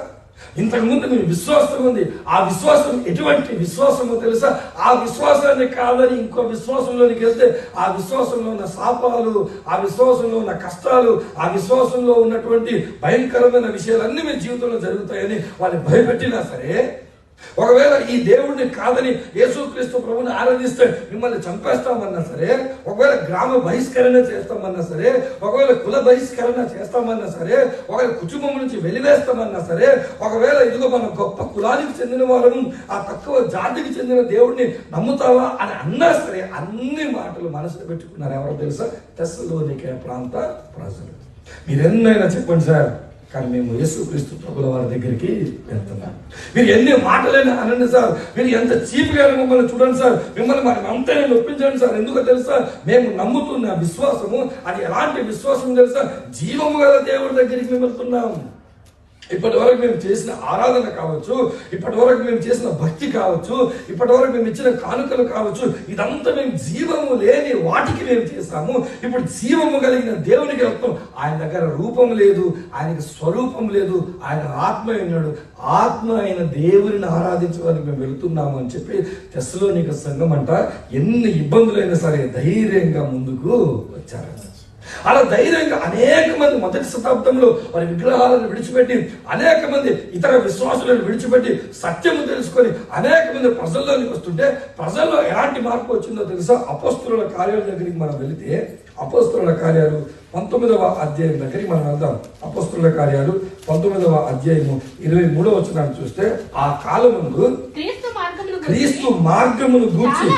ఇంతకుముందు మీ విశ్వాసం ఉంది. ఆ విశ్వాసం ఎటువంటి విశ్వాసమో తెలుసా? ఆ విశ్వాసాన్ని కాదని ఇంకో విశ్వాసంలోనికి వెళ్తే ఆ విశ్వాసంలో ఉన్న శాపాలు, ఆ విశ్వాసంలో ఉన్న కష్టాలు, ఆ విశ్వాసంలో ఉన్నటువంటి భయంకరమైన విషయాలన్నీ మీ జీవితంలో జరుగుతాయని వాళ్ళని భయపెట్టినా సరే, ఒకవేళ ఈ దేవుడిని కాదని యేసుక్రీస్తు ప్రభుని ఆరాధిస్తే మిమ్మల్ని చంపేస్తామన్నా సరే, ఒకవేళ గ్రామ బహిష్కరణ చేస్తామన్నా సరే, ఒకవేళ కుల బహిష్కరణ చేస్తామన్నా సరే, ఒకవేళ కుటుంబం నుంచి వెలివేస్తామన్నా సరే, ఒకవేళ ఇదిగో మన గొప్ప కులానికి చెందిన వాళ్ళను ఆ తక్కువ జాతికి చెందిన దేవుడిని నమ్ముతావా అని అన్నా సరే, అన్ని మాటలు మనసులో పెట్టుకున్నారు. ఎవరో తెలుసా? తెస్సలోనికే ప్రాంత ప్రజలు. మీరెన్నైనా చెప్పండి సార్, కానీ మేము యేసుక్రీస్తు ప్రభుల వారి దగ్గరికి వెళ్తున్నాం. మీరు ఎన్ని మాటలైనా అనండి సార్, మీరు ఎంత చీప్గా మమ్మల్ని చూడండి సార్, మిమ్మల్ని మరి అంతనే ఒప్పించండి సార్. ఎందుకో తెలుసా? మేము నమ్ముతున్న విశ్వాసము అది ఎలాంటి విశ్వాసం తెలుసా? జీవము గల దేవుడి దగ్గరికి మేము వెళ్తున్నాం. ఇప్పటి వరకు మేము చేసిన ఆరాధన కావచ్చు, ఇప్పటి వరకు మేము చేసిన భక్తి కావచ్చు, ఇప్పటి వరకు మేము ఇచ్చిన కానుకలు కావచ్చు, ఇదంతా మేము జీవము లేని వాటికి మేము చేస్తాము. ఇప్పుడు జీవము కలిగిన దేవునికి వెళ్తాం. ఆయన దగ్గర రూపం లేదు, ఆయనకి స్వరూపం లేదు, ఆయన ఆత్మ అయినాడు. ఆత్మ అయిన దేవుని ఆరాధించడానికి మేము వెళుతున్నాము అని చెప్పి తెస్సలోనిక సంఘం అంట ఎన్ని ఇబ్బందులైనా సరే ధైర్యంగా ముందుకు వచ్చారు. అలా ధైర్యంగా అనేక మంది మొదటి శతాబ్దంలో వారి విగ్రహాలను విడిచిపెట్టి, అనేక మంది ఇతర విశ్వాసులను విడిచిపెట్టి సత్యము తెలుసుకొని అనేక మంది ప్రజల్లోనికి వస్తుంటే ప్రజల్లో ఎలాంటి మార్పు వచ్చిందో తెలుసా? అపోస్తలుల కార్యాల దగ్గరికి మనం వెళితే, అపోస్తలుల కార్యాలు 19వ అధ్యాయం దగ్గరికి మనం వెళ్దాం. అపోస్తలుల కార్యాలు 19వ అధ్యాయము 23వ వచనాన్ని చూస్తే, ఆ కాలమునందు క్రీస్తు మార్గమును గూర్చి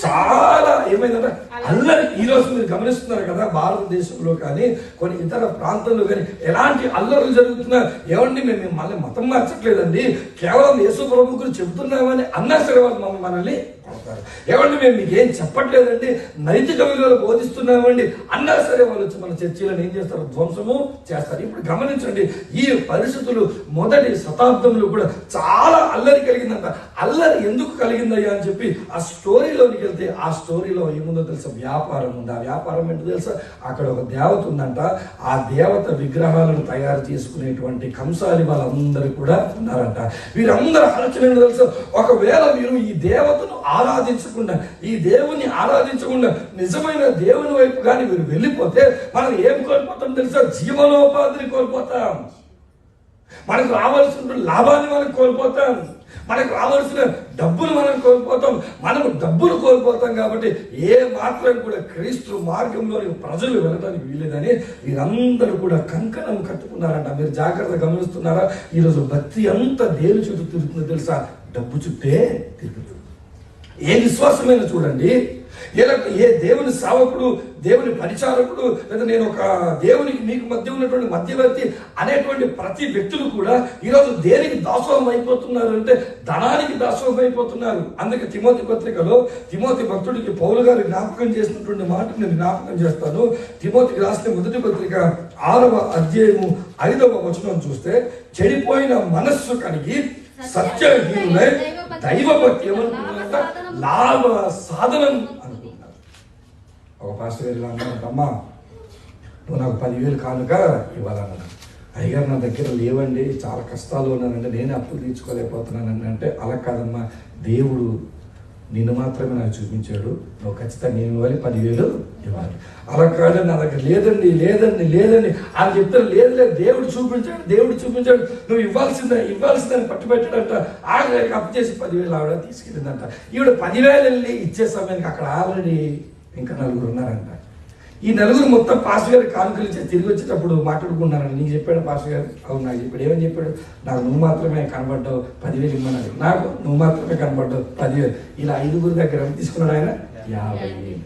చాలా ఏమైందంటే అల్లరి. ఈ రోజు మీరు గమనిస్తున్నారు కదా, భారతదేశంలో కానీ కొన్ని ఇతర ప్రాంతాల్లో కానీ ఎలాంటి అల్లర్లు జరుగుతున్నారు. ఏమండి, మేము మళ్ళీ మతం మార్చట్లేదండి, కేవలం యేసు ప్రభు గురించి చెబుతున్నామని అన్నా సరే వాళ్ళు మనల్ని కొడతారు. ఏమండి, మేము మీకు ఏం చెప్పట్లేదండి, నైతిక విలువలు బోధిస్తున్నామండి అన్నా సరే వాళ్ళు వచ్చి మన చర్చిలను ఏం చేస్తారు? ధ్వంసము చేస్తారు. ఇప్పుడు గమనించండి, ఈ పరిస్థితులు మొదటి శతాబ్దంలో కూడా చాలా అల్లరి కలిగిందంట. అల్లరి ఎందుకు కలిగిందయ్యా అని చెప్పి ఆ స్టోరీలోనికి వెళ్తే, ఆ స్టోరీలో ఏముందో తెలుసా? వ్యాపారం ఉంది. ఆ వ్యాపారం ఏంటో తెలుసా? అక్కడ ఒక దేవత ఉందంట. ఆ దేవత విగ్రహాలను తయారు చేసుకునేటువంటి కంసాలి వాళ్ళందరూ కూడా ఉన్నారంట. వీరందరూ ఆలోచన ఏంటో తెలుసా? ఒకవేళ మీరు ఈ దేవతను ఆరాధించకుండా, ఈ దేవుని ఆరాధించకుండా నిజమైన దేవుని వైపు కానీ మీరు వెళ్ళిపోతే మనం ఏం కోల్పోతాం తెలుసా? జీవనోపాధిని కోల్పోతాం. మనకు రావాల్సిన లాభాన్ని మనం కోల్పోతాం. మనకు రావాల్సిన డబ్బులు మనం కోల్పోతాం. మనము డబ్బులు కోల్పోతాం. కాబట్టి ఏ మాత్రం కూడా క్రీస్తు మార్గంలో ప్రజలు వెళ్ళడానికి వీలేదని వీరందరూ కూడా కంకణం కట్టుకున్నారంట. మీరు జాగ్రత్తగా గమనిస్తున్నారా? ఈరోజు భక్తి అంతా దేని చుట్టూ తిరుగుతుందో తెలుసా? డబ్బు చుట్టే తిరుగుతుంది. ఏ విశ్వాసమైనా చూడండి, ఏ దేవుని సేవకుడు, దేవుని పరిచారకుడు, లేదా నేను ఒక దేవునికి మీకు మధ్య ఉన్నటువంటి మధ్యవర్తి అనేటువంటి ప్రతి వ్యక్తులు కూడా ఈరోజు దేనికి దాసోహం అయిపోతున్నారు అంటే ధనానికి దాసోహం అయిపోతున్నారు. అందుకే తిమోతి పత్రికలో తిమోతి భక్తుడికి పౌలు గారు జ్ఞాపకం చేసినటువంటి మాట నేను జ్ఞాపకం చేస్తాను. తిమోతికి రాసిన మొదటి పత్రిక 6వ అధ్యాయము 5వ వచనం చూస్తే, చెడిపోయిన మనస్సు కలిగి సత్యహీనులై దైవభక్తి ఏమనుకుంటున్నారంట? లాభ సాధనం అనుకుంటున్నారు. ఒక పాస్టర్ గారు అన్నారంట, అమ్మా నువ్వు నాకు 10,000 కానుక ఇవ్వాలన్నాడు. అయ్యగారు నా దగ్గర లేవండి, చాలా కష్టాలు ఉన్నానంటే, నేను అప్పులు తీర్చుకోలేకపోతున్నానండి అంటే, అలా కాదమ్మా, దేవుడు నిన్ను మాత్రమే నాకు చూపించాడు, నువ్వు ఖచ్చితంగా నేను ఇవ్వాలి, 10,000 ఇవ్వాలి. అలా కాదండి, నా దగ్గర లేదండి లేదండి లేదండి అని చెప్తారు. లేదు దేవుడు చూపించాడు నువ్వు ఇవ్వాల్సిందని పట్టుబెట్టాడంట. ఆఖరికి అప్పు చేసి 10,000 ఆవిడ తీసుకెళ్ళిందంట. ఈవిడ 10,000 వెళ్ళి ఇచ్చే సమయానికి అక్కడ ఆల్రెడీ ఇంకా 4 ఉన్నారంట. ఈ 4 మొత్తం పాస్టర్ గారి కానుకలు ఇచ్చి తిరిగి వచ్చేటప్పుడు మాట్లాడుకున్నారని నీకు చెప్పాడు పాస్టర్ గారు. అవును నాకు చెప్పాడు. ఏమని చెప్పాడు? నాకు నువ్వు మాత్రమే కనబడ్డావు, 10,000 ఇమ్మన్నాడు. నాకు నువ్వు మాత్రమే కనబడ్డావు, 10,000. ఇలా 5 దగ్గర తీసుకున్నాడు ఆయన 50,000.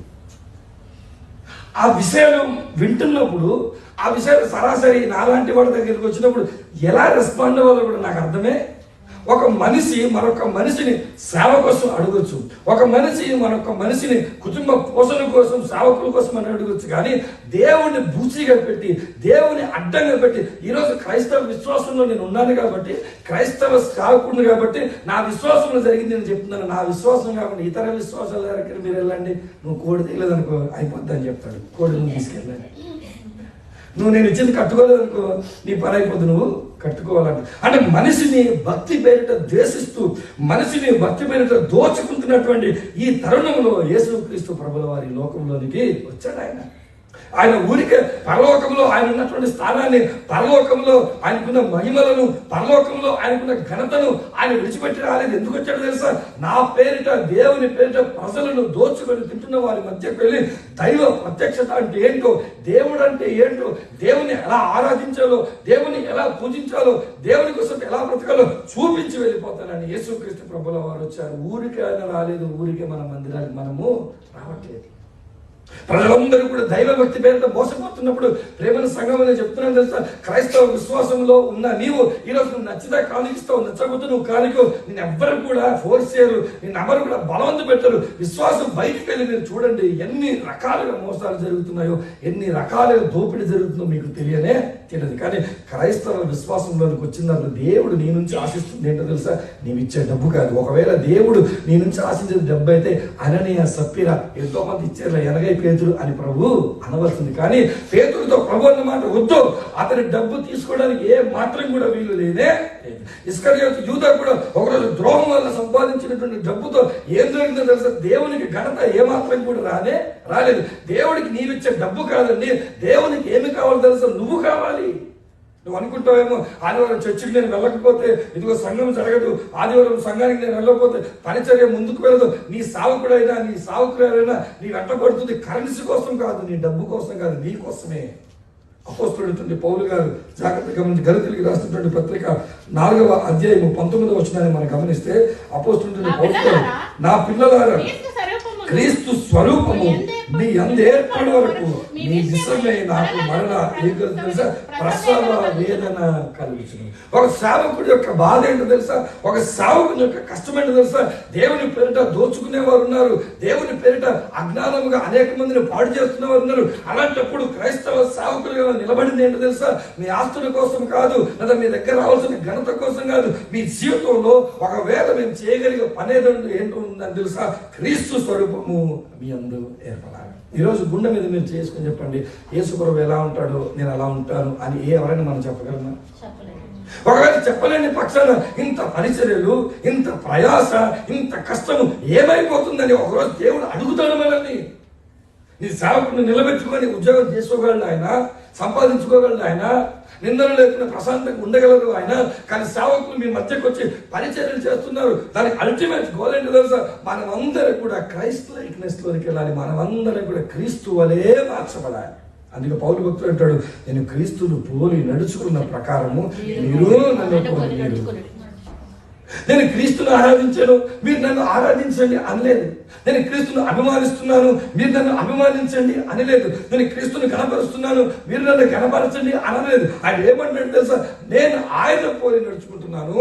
ఆ విషయాలు వింటున్నప్పుడు, ఆ విషయాలు సరాసరి నాలాంటి వాడి దగ్గరికి వచ్చినప్పుడు ఎలా రెస్పాండ్ అవ్వాలో కూడా నాకు అర్థమే. ఒక మనిషి మరొక మనిషిని సేవ కోసం అడగొచ్చు, ఒక మనిషి మరొక మనిషిని కుటుంబ పోషణ కోసం, సేవకుల కోసం అని అడగొచ్చు. కానీ దేవుడిని బూచిగా పెట్టి, దేవుని అడ్డంగా పెట్టి, ఈరోజు క్రైస్తవ విశ్వాసంలో నేను ఉన్నాను కాబట్టి, క్రైస్తవ సేవకుడిని కాబట్టి నా విశ్వాసంలో జరిగింది నేను చెప్తున్నాను. నా విశ్వాసం కాకుండా ఇతర విశ్వాసాల దగ్గర మీరు వెళ్ళండి, నువ్వు కోడి తీయలేదనుకో అయిపోద్ది అని చెప్తాడు. కోడిని తీసుకెళ్ళండి. నువ్వు నేను ఇచ్చింది కట్టుకోలేదనుకో నీ పని అయిపోద్ది, నువ్వు కట్టుకోవాలంట. అంటే మనిషిని భక్తి పేరిట ద్వేషిస్తూ, మనిషిని భక్తి పేరిట దోచుకుంటున్నటువంటి ఈ తరుణంలో యేసుక్రీస్తు ప్రభుల వారి లోకంలోనికి వచ్చాడు ఆయన. ఆయన ఊరికే పరలోకంలో ఆయన ఉన్నటువంటి స్థానాన్ని, పరలోకంలో ఆయనకున్న మహిమలను, పరలోకంలో ఆయనకున్న ఘనతను ఆయన విడిచిపెట్టి రాలేదు. ఎందుకు వచ్చాడో తెలుసా? నా పేరిట, దేవుని పేరిట ప్రజలను దోచుకొని తింటున్న వారి మధ్యకు వెళ్ళి దైవ ప్రత్యక్షత అంటే ఏంటో, దేవుడు అంటే ఏంటో, దేవుని ఎలా ఆరాధించాలో, దేవుని ఎలా పూజించాలో, దేవుని కోసం ఎలా బ్రతకాలో చూపించి వెళ్ళిపోతానని యేసుక్రీస్తు ప్రభుల వారు వచ్చారు. ఊరికే ఆయన రాలేదు, ఊరికే మన మందిరానికి మనము రావట్లేదు. ప్రజలందరూ కూడా దైవభక్తి పేరుతో మోసపోతున్నప్పుడు ప్రేమల సంఘం అని చెప్తున్నాను తెలుసా? క్రైస్తవ విశ్వాసంలో ఉన్న నీవు ఈరోజు నువ్వు నచ్చితే కానిస్తావు, నచ్చకపోతే నువ్వు కానికో. నేను ఎవ్వరు కూడా ఫోర్స్ చేయరు, నేను ఎవరు కూడా బలవంత పెట్టరు. విశ్వాసం బయటికి వెళ్ళి మీరు చూడండి ఎన్ని రకాలుగా మోసాలు జరుగుతున్నాయో, ఎన్ని రకాలుగా దోపిడీ జరుగుతుందో మీకు తెలియదు. కానీ క్రైస్తవ విశ్వాసంలోకి వచ్చిన తర్వాత దేవుడు నీ నుంచి ఆశిస్తుంది ఏంటో తెలుసా? నీవు ఇచ్చే డబ్బు కాదు. ఒకవేళ దేవుడు నీ నుంచి ఆశించే డబ్బు అయితే అననీయ, సప్పీరా ఎంతో మంది ఇచ్చారు, ఎనగై పేతురు అని ప్రభు అనవలసింది. కానీ పేతురుతో ప్రభు అన్నమాట వద్దు. అతని డబ్బు తీసుకోవడానికి ఏ మాత్రం కూడా వీలు లేదే. ఇస్కరియోతు యూదా కూడా ఒకరోజు ద్రోహం వల్ల సంపాదించినటువంటి డబ్బుతో ఏం జరిగిందో తెలుసా? దేవునికి ఘనత ఏమాత్రం కూడా రాలేదు. దేవుడికి నీవిచ్చే డబ్బు కాదండి, దేవునికి ఏమి కావాలో తెలుసా? నువ్వు కావాలి. నువ్వు అనుకుంటావేమో ఆదివారం చర్చికి నేను వెళ్ళకపోతే ఇదిగో సంఘం జరగదు, ఆదివారం సంఘానికి నేను వెళ్ళకపోతే పరిచర్య ముందుకు వెళ్ళదు. నీ సావుకుడైనా, నీ సావుకుడైనా నీ వెంట పడుతుంది కరెన్సీ కోసం కాదు, నీ డబ్బు కోసం కాదు, నీ కోసమే. అపోస్తలుడు పౌలు గారు జాగ్రత్తగా గమనించి గలతీయులకు రాసినటువంటి పత్రిక 4వ అధ్యాయము 19వ వచనాన్ని మనం గమనిస్తే, అపోస్తలుడు పౌలు గారు, నా పిల్లలారా క్రీస్తు స్వరూపము మీ యందు ఏర్పడి వరకు మీ విషయమై నాకు మరణ ప్రసవ వేదన కలిగించింది. ఒక సేవకుడి యొక్క బాధ ఏంటో తెలుసా? ఒక సేవకుని యొక్క కష్టం ఏంటో తెలుసా? దేవుని పేరిట దోచుకునే వారు ఉన్నారు, దేవుని పేరిట అజ్ఞానముగా అనేక మందిని పాడు చేస్తున్న వారు ఉన్నారు. అలాంటప్పుడు క్రైస్తవ సేవకులుగా నిలబడింది ఏంటో తెలుసా? మీ ఆస్తుల కోసం కాదు, లేదా మీ దగ్గర రావాల్సిన ఘనత కోసం కాదు. మీ జీవితంలో ఒకవేళ మేము చేయగలిగే పని ఏంటో ఉందని తెలుసా? క్రీస్తు స్వరూపము మీ అందు ఏర్పడాలి. ఈరోజు గుండె మీద మీరు చేసుకుని చెప్పండి, యేసు ప్రభు ఎలా ఉంటాడో నేను అలా ఉంటాను అని ఎవరైనా మనం చెప్పగలమా? ఒకవేళ చెప్పలేని పక్షాన ఇంత పరిచర్యలు, ఇంత ప్రయాస, ఇంత కష్టము ఏమైపోతుందని ఒకరోజు దేవుడు అడుగుతాడు మనల్ని. నీ సేవకుని నిలబెట్టుకొని ఉద్యోగం చేసుకోగలడు ఆయన, సంపాదించుకోగలడు ఆయన, నిందలు లేకుండా ప్రశాంతంగా ఉండగలరు ఆయన. కానీ సేవకులు మీ మధ్యకు వచ్చి పరిచర్యలు చేస్తున్నారు. దానికి అల్టిమేట్ గోల్ ఏంటో తెలుసా? మనమందరం కూడా క్రైస్తవ లైక్నెస్ లోనికి వెళ్ళాలి, మనమందరం కూడా క్రీస్తు వలే మార్చబడాలి. అందుకే పౌలు భక్తుడు అంటాడు, నేను క్రీస్తును పోలి నడుచుకున్న ప్రకారము మీరు నన్ను పోలి. నేను క్రీస్తును ఆరాధించాను, మీరు నన్ను ఆరాధించండి అనలేదు. నేను క్రీస్తును అభిమానిస్తున్నాను, మీరు నన్ను అభిమానించండి అనలేదు. నేను క్రీస్తుని గణపరుస్తున్నాను, మీరు నన్ను గణపరచండి అనలేదు. ఆయన ఏమంటాడు తెలుసా? నేను ఆయన పోలి నడుచుకుంటున్నాను,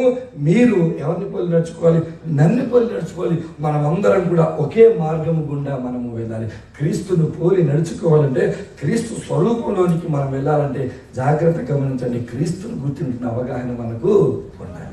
మీరు ఎవరిని పోలి నడుచుకోవాలి? నన్ను పోలి నడుచుకోవాలి. మనమందరం కూడా ఒకే మార్గము గుండా మనము వెళ్ళాలి. క్రీస్తును పోలి నడుచుకోవాలంటే, క్రీస్తు స్వరూపంలోనికి మనం వెళ్ళాలంటే జాగ్రత్త గమనించండి, క్రీస్తును గుర్తించిన అవగాహన మనకు ఉండాలి.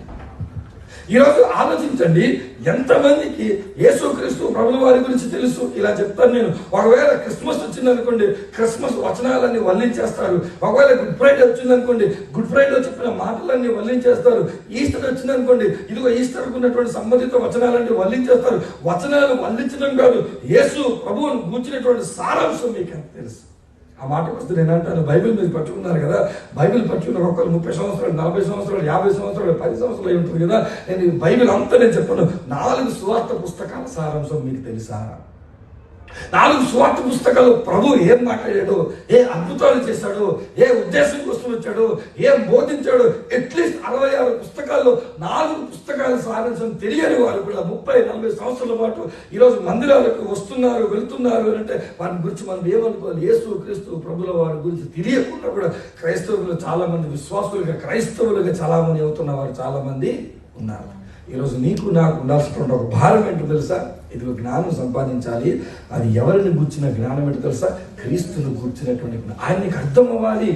ఈరోజు ఆలోచించండి, ఎంతమందికి యేసుక్రీస్తు ప్రభుల వారి గురించి తెలుసు? ఇలా చెప్తాను నేను. ఒకవేళ క్రిస్మస్ వచ్చిందనుకోండి, క్రిస్మస్ వచనాలన్నీ వల్లించేస్తారు. ఒకవేళ గుడ్ ఫ్రైడే వచ్చిందనుకోండి, గుడ్ ఫ్రైడే చెప్పిన మాటలన్నీ వల్లించేస్తారు. ఈస్టర్ వచ్చిందనుకోండి, ఇదిగో ఈస్టర్కు ఉన్నటువంటి సంబంధిత వచనాలన్నీ వల్లించేస్తారు. వచనాలు వల్లించడం కాదు, యేసు ప్రభువును కూర్చున్నటువంటి సారాంశం మీకు తెలుసు. ఆ మాటకు వస్తే నేను అంటాను, బైబిల్ మీరు పట్టుకున్నారు కదా, బైబిల్ పట్టుకున్న ఒక్కరు 30 సంవత్సరాలు, 40 సంవత్సరాలు, 50 సంవత్సరాలు, 10 సంవత్సరాలు అయి ఉంటుంది కదా. నేను బైబిల్ అంతా నేను చెప్పాను. 4 సువార్త పుస్తకాల సారాంశం మీకు తెలుసా? 4 సువార్త పుస్తకాలు ప్రభు ఏం మాట్లాడాడు, ఏ అద్భుతాలు చేశాడు, ఏ ఉద్దేశం కోసం వచ్చాడు, ఏం బోధించాడు. అట్లీస్ట్ 66 పుస్తకాల్లో 4 పుస్తకాల సారాంశం తెలియని వారు కూడా 30-40 సంవత్సరాల పాటు ఈరోజు మందిరాలకు వస్తున్నారు, వెళ్తున్నారు అంటే వారి గురించి మనం ఏమనుకోవాలి? యేసు క్రీస్తు ప్రభుల వారి గురించి తెలియకుండా కూడా క్రైస్తవులు చాలా మంది, విశ్వాసులుగా క్రైస్తవులుగా చాలా మంది అవుతున్న వారు చాలా మంది ఉన్నారు. ఈరోజు నీకు నాకు ఉండాల్సినటువంటి ఒక భారం ఏంటో తెలుసా? ఇదిగో జ్ఞానం సంపాదించాలి. అది ఎవరిని గుర్చిన జ్ఞానం ఏంటో తెలుసా? క్రీస్తును గుర్చినటువంటి జ్ఞానం. ఆయన నీకు అర్థం అవ్వాలి,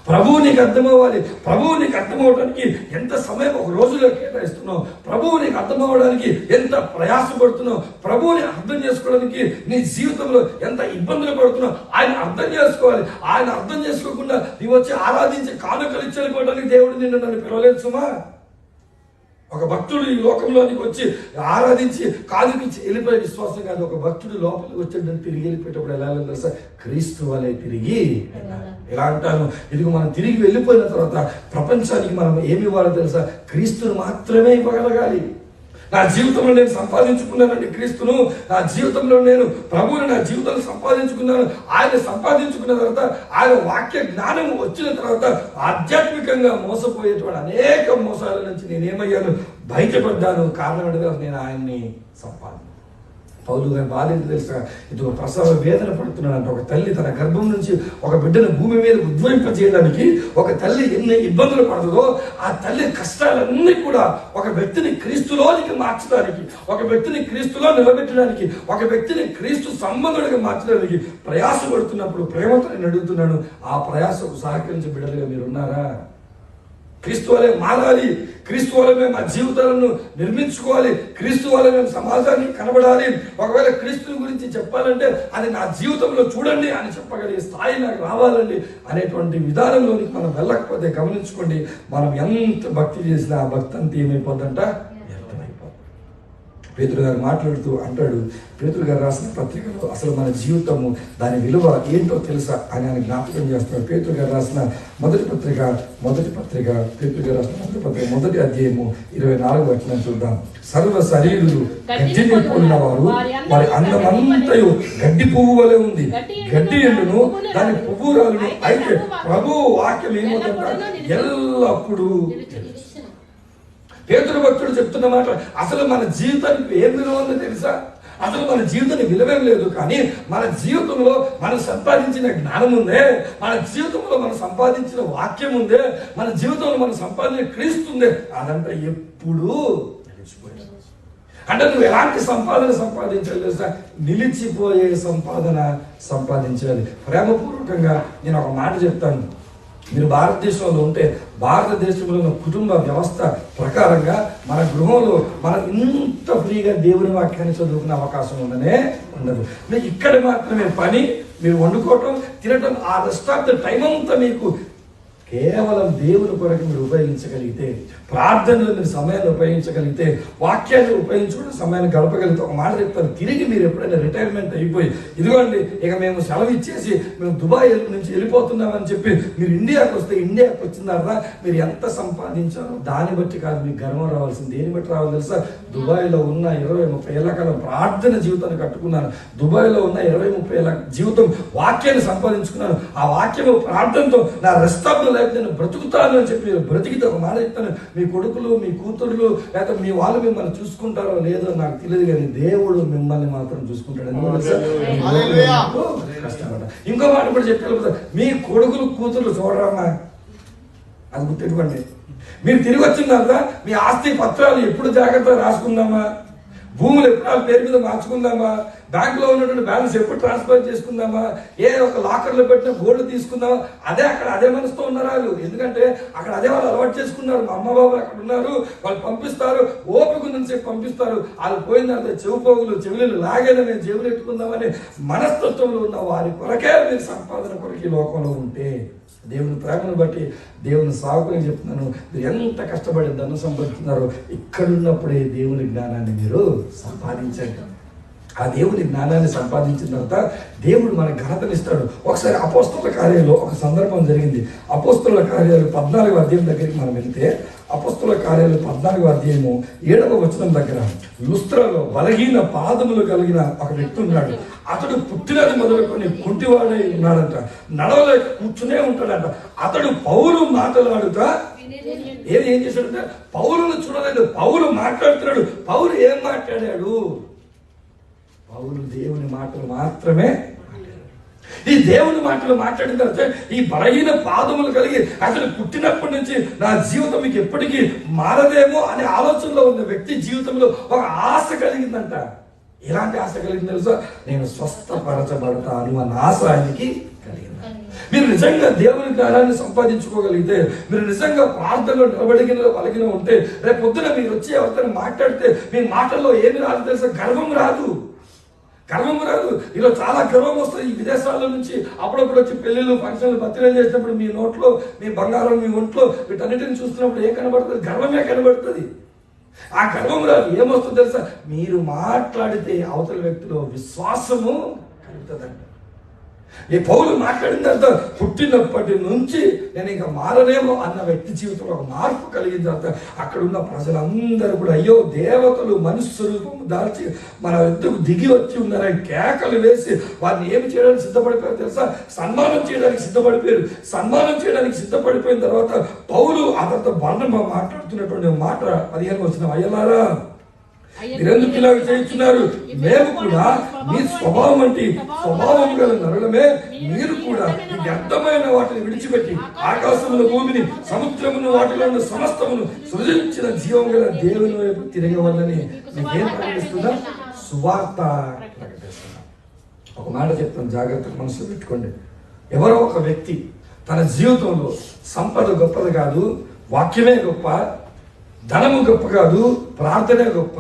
ప్రభువు నీకు అర్థం అవ్వాలి. ప్రభువు నీకు అర్థం అవ్వడానికి ఎంత సమయం ఒక రోజులో కేటాయిస్తున్నావు, ప్రభువు నీకు అర్థం అవ్వడానికి ఎంత ప్రయాసపడుతున్నావు, ప్రభువుని అర్థం చేసుకోవడానికి నీ జీవితంలో ఎంత ఇబ్బందులు పడుతున్నావు, ఆయన అర్థం చేసుకోవాలి. ఆయన అర్థం చేసుకోకుండా నీవు వచ్చి ఆరాధించి కానుకలు ఇచ్చి వెళ్ళిపోవడానికి దేవుడు నిన్ను నన్ను పిలవలేదు సుమా. ఒక భక్తుడు ఈ లోకంలోనికి వచ్చి ఆరాధించి కాదుకించి వెళ్ళిపోయే విశ్వాసం కాదు. ఒక భక్తుడు లోపలికి వచ్చేటప్పుడు తిరిగి వెళ్ళిపోయేటప్పుడు ఎలా తెలుసా? క్రీస్తు వలె తిరిగి ఎలా అంటాను, ఇదిగో మనం తిరిగి వెళ్ళిపోయిన తర్వాత ప్రపంచానికి మనం ఏమి ఇవ్వాలో తెలుసా? క్రీస్తును మాత్రమే ఇవ్వగలగాలి. నా జీవితంలో నేను సంపాదించుకున్నానండి క్రీస్తును, నా జీవితంలో నేను ప్రభువుని నా జీవితంలో సంపాదించుకున్నాను. ఆయన సంపాదించుకున్న తర్వాత ఆయన వాక్య జ్ఞానం వచ్చిన తర్వాత ఆధ్యాత్మికంగా మోసపోయేటువంటి అనేక మోసాల నుంచి నేనేమయ్యాను? బయటపడ్డాను. కారణం ఏంటంటే నేను ఆయన్ని సంపాదించాను. పౌలు గారి బాధ ఏంటి తెలుసా? ఇది ఒక ప్రసవ వేదన పడుతున్నాడంట. ఒక తల్లి తన గర్భం నుంచి ఒక బిడ్డను భూమి మీద ఉద్భవింపజేయడానికి ఒక తల్లి ఎన్ని ఇబ్బందులు పడుతుందో, ఆ తల్లి కష్టాలన్నీ కూడా ఒక వ్యక్తిని క్రీస్తులోనికి మార్చడానికి, ఒక వ్యక్తిని క్రీస్తులో నిలబెట్టడానికి, ఒక వ్యక్తిని క్రీస్తు సంబంధుడిగా మార్చడానికి ప్రయాసపడుతున్నప్పుడు ప్రేమతో నేను అడుగుతున్నాను, ఆ ప్రయాసకు సహకరించే బిడ్డలుగా మీరు ఉన్నారా? క్రీస్తు వలె మారాలి, క్రీస్తు వలె మేము మా జీవితాలను నిర్మించుకోవాలి, క్రీస్తు వలె మేము సమాజానికి కనబడాలి. ఒకవేళ క్రీస్తుని గురించి చెప్పాలంటే అది నా జీవితంలో చూడండి అని చెప్పగలిగే స్థాయి నాకు రావాలండి అనేటువంటి విధానంలోనికి మనం వెళ్ళకపోతే గమనించుకోండి, మనం ఎంత భక్తి చేసినా ఆ భక్తి అంతా ఏమైపోద్దంట? పేతురు గారు మాట్లాడుతూ అంటాడు, పేతురు గారు రాసిన పత్రికలో అసలు మన జీవితము దాని విలువ ఏంటో తెలుసా అని ఆయన జ్ఞాపకం చేస్తాడు. పేతురు గారు రాసిన మొదటి పత్రిక పేతురు గారు రాసిన మొదటి పత్రిక 1వ అధ్యాయము 24వ వచనం చూద్దాం. సర్వ శరీరులు గడ్డిని పోలిన వారు వారి అందమంతయు గడ్డి పువ్వు వలె ఉంది, గడ్డి ఎండును దాని పువ్వు రాలును, అయితే ప్రభువు వాక్యం ఏమవుతుందంట? ఎల్లప్పుడూ. పేతురు భక్తుడు చెప్తున్న మాట, అసలు మన జీవితానికి ఏం విలువ ఉందో తెలుసా? అసలు మన జీవితానికి విలువేం లేదు, కానీ మన జీవితంలో మనం సంపాదించిన జ్ఞానం ఉందే, మన జీవితంలో మనం సంపాదించిన వాక్యం ఉందే, మన జీవితంలో మనం సంపాదించిన క్రీస్తు ఉందే, అదంతా ఎప్పుడూ నిలిచిపోయింది. అంటే నువ్వు ఎలాంటి సంపాదన సంపాదించాలి తెలుసా? నిలిచిపోయే సంపాదన సంపాదించాలి. ప్రేమపూర్వకంగా నేను ఒక మాట చెప్తాను, మీరు భారతదేశంలో ఉంటే భారతదేశంలో ఉన్న కుటుంబ వ్యవస్థ ప్రకారంగా మన గృహంలో మనం ఇంత ఫ్రీగా దేవుని వాక్యాన్ని చదువుకునే అవకాశం ఉండదు. మీకు ఇక్కడ మాత్రమే పని, మీరు వండుకోవటం, తినటం, ఆ రెస్ట్ ఆఫ్ ద టైం అంతా మీకు కేవలం దేవుని కొరకు మీరు ఉపయోగించగలిగితే, ప్రార్థనలు మీరు సమయాన్ని ఉపయోగించగలిగితే, వాక్యాన్ని ఉపయోగించుకునే సమయాన్ని గడపగలిగితే, ఒక మాట చెప్తాను, తిరిగి మీరు ఎప్పుడైనా రిటైర్మెంట్ అయిపోయి ఇదిగోండి ఇక మేము సెలవు ఇచ్చేసి మేము దుబాయ్ నుంచి వెళ్ళిపోతున్నామని చెప్పి మీరు ఇండియాకి వస్తే, ఇండియాకి వచ్చిన తర్వాత మీరు ఎంత సంపాదించారో దాన్ని బట్టి కాదు మీకు గర్వం రావాల్సింది. దేని బట్టి రావాలి తెలుసా? దుబాయ్లో ఉన్న 20-30 ఏళ్ల కాలం ప్రార్థన జీవితాన్ని కట్టుకున్నాను, దుబాయ్లో ఉన్న 20-30 ఏళ్ల జీవితం వాక్యాన్ని సంపాదించుకున్నాను, ఆ వాక్యము ప్రార్థనతో నా రెస్ట్ ఆఫ్ ద లైఫ్ నేను బ్రతుకుతాను అని చెప్పి మీరు బ్రతికితే, ఒక మాట చెప్తాను, మీ కొడుకులు మీ కూతుర్లు లేకపోతే మీ వాళ్ళు మిమ్మల్ని చూసుకుంటారో లేదో నాకు తెలియదు, కానీ దేవుడు మిమ్మల్ని మాత్రం చూసుకుంటాడు. కష్టపడ్డా. ఇంకో మాట కూడా చెప్పాలి, మీ కొడుకులు కూతుర్లు చూడరామా, అది గుర్తెట్టుకోండి. మీరు తిరిగి వచ్చిన తర్వాత మీ ఆస్తి పత్రాలు ఎప్పుడు జాగ్రత్తగా రాసుకుందామా, భూములు ఎప్పుడు వాళ్ళ పేరు మీద మార్చుకుందామా, బ్యాంకులో ఉన్నటువంటి బ్యాలెన్స్ ఎప్పుడు ట్రాన్స్ఫర్ చేసుకుందామా, ఒక లాకర్లో పెట్టిన గోల్డ్ తీసుకుందామా, అదే మనసుతో ఉన్నారు వాళ్ళు. ఎందుకంటే అక్కడ అదే వాళ్ళు అలవాటు చేసుకున్నారు. మా అమ్మ బాబు అక్కడ ఉన్నారు, వాళ్ళు పంపిస్తారు, ఓపిక ఉందని పంపిస్తారు. వాళ్ళు పోయిన తర్వాత చెవులు లాగైనా మేము చెవులు ఎట్టుకుందామని మనస్తత్వంలో ఉన్న వారి కొరకే మీరు సంపాదన కొరకు ఈ లోకంలో ఉంటే, దేవుని ప్రేమను బట్టి దేవుని సాగుని చెప్తున్నాను, మీరు ఎంత కష్టపడి ధనం సంపాదిస్తున్నారో ఇక్కడున్నప్పుడే దేవుని జ్ఞానాన్ని మీరు సంపాదించండి. ఆ దేవుని జ్ఞానాన్ని సంపాదించిన తర్వాత దేవుడు మనకు ఘనతనిస్తాడు. ఒకసారి అపోస్తలుల కార్యాలలో ఒక సందర్భం జరిగింది. అపోస్తలుల కార్యాలు 14వ అధ్యాయం దగ్గరికి మనం వెళ్తే, అపోస్తలుల కార్యాలు 14వ అధ్యాయము 7వ వచనం దగ్గర లుస్త్రలో బలహీన పాదములు కలిగిన ఒక వ్యక్తి ఉన్నాడు. అతడు పుట్టినది మొదలుకొని కుంటివాడై ఉన్నాడంట, నడవలేక కూర్చునే ఉంటాడంట. అతడు పౌలు మాట్లాడుతా ఏం చేశాడంటే, పౌలును చూడలేదు, పౌలు మాట్లాడుతున్నాడు. పౌలు ఏం మాట్లాడాడు? పౌలు దేవుని మాటలు మాత్రమే. ఈ దేవుని మాటలు మాట్లాడిన తర్వాత ఈ బలహీన పాదములు కలిగి అతను పుట్టినప్పటి నుంచి నా జీవితం మీకు ఎప్పటికీ మారదేమో అనే ఆలోచనలో ఉన్న వ్యక్తి జీవితంలో ఒక ఆశ కలిగిందంట. ఎలాంటి ఆశ కలిగింది తెలుసా? నేను స్వస్థపరచబడతాను అన్న ఆశ ఆయనకి కలిగింది. మీరు నిజంగా దేవుని జ్ఞానాన్ని సంపాదించుకోగలిగితే, మీరు నిజంగా ప్రార్థనలో నిలబడిగిన ఉంటే, రేపు పొద్దున మీరు వచ్చి ఎవరితో మాట్లాడితే మీ మాటల్లో ఏమి రాదు తెలుసా? గర్వం రాదు. ఈరోజు చాలా గర్వం వస్తుంది. ఈ విదేశాల నుంచి అప్పుడప్పుడు వచ్చి పెళ్లిళ్ళు, ఫంక్షన్లు, బర్త్డేలు చేసినప్పుడు మీ నోట్లో మీ బంగారం, మీ ఒంట్లో వీటన్నిటిని చూస్తున్నప్పుడు ఏం కనబడుతుంది? గర్వమే కనబడుతుంది. ఆ గర్వం రాదు. ఏమొస్తుందో తెలుసా? మీరు మాట్లాడితే అవతల వ్యక్తిలో విశ్వాసము కలుగుతుందంట. ఈ పౌలు మాట్లాడిన తర్వాత పుట్టినప్పటి నుంచి నేను ఇంకా మారనేమో అన్న వ్యక్తి జీవితంలో ఒక మార్పు కలిగిన తర్వాత అక్కడ ఉన్న ప్రజలందరూ కూడా అయ్యో దేవతలు మనుష్య స్వరూపం దాల్చి మన ఎద్దుకు దిగి వచ్చి ఉన్నారని కేకలు వేసి వారిని ఏమి చేయడానికి సిద్ధపడిపోయారు తెలుసా? సన్మానం చేయడానికి సిద్ధపడిపోయారు. సన్మానం చేయడానికి సిద్ధపడిపోయిన తర్వాత పౌలు ఆ తర్వాత బర్నబా మాట్లాడుతున్నటువంటి మాట 15 వచనం, అయ్యలారా మీరెందుకు ఇలాగ చేస్తున్నారు? మేము కూడా మీ స్వభావం వంటి స్వభావం గల నరులమే. మీరు కూడా ఈ వ్యర్థమైన వాటిని విడిచిపెట్టి ఆకాశమును భూమిని సముద్రమును వాటిలో ఉన్న సమస్తమును సృజించిన జీవం గల దేవుని వైపు తిరగవల్లని మీకేం ప్రకటిస్తున్నా? సువార్త ప్రకటిస్తున్నా. ఒక మాట చెప్తాను, జాగ్రత్తగా మనసులో పెట్టుకోండి. ఎవరో ఒక వ్యక్తి తన జీవితంలో సంపద గొప్పది కాదు, వాక్యమే గొప్ప, ధనము గొప్ప కాదు, ప్రార్థనే గొప్ప,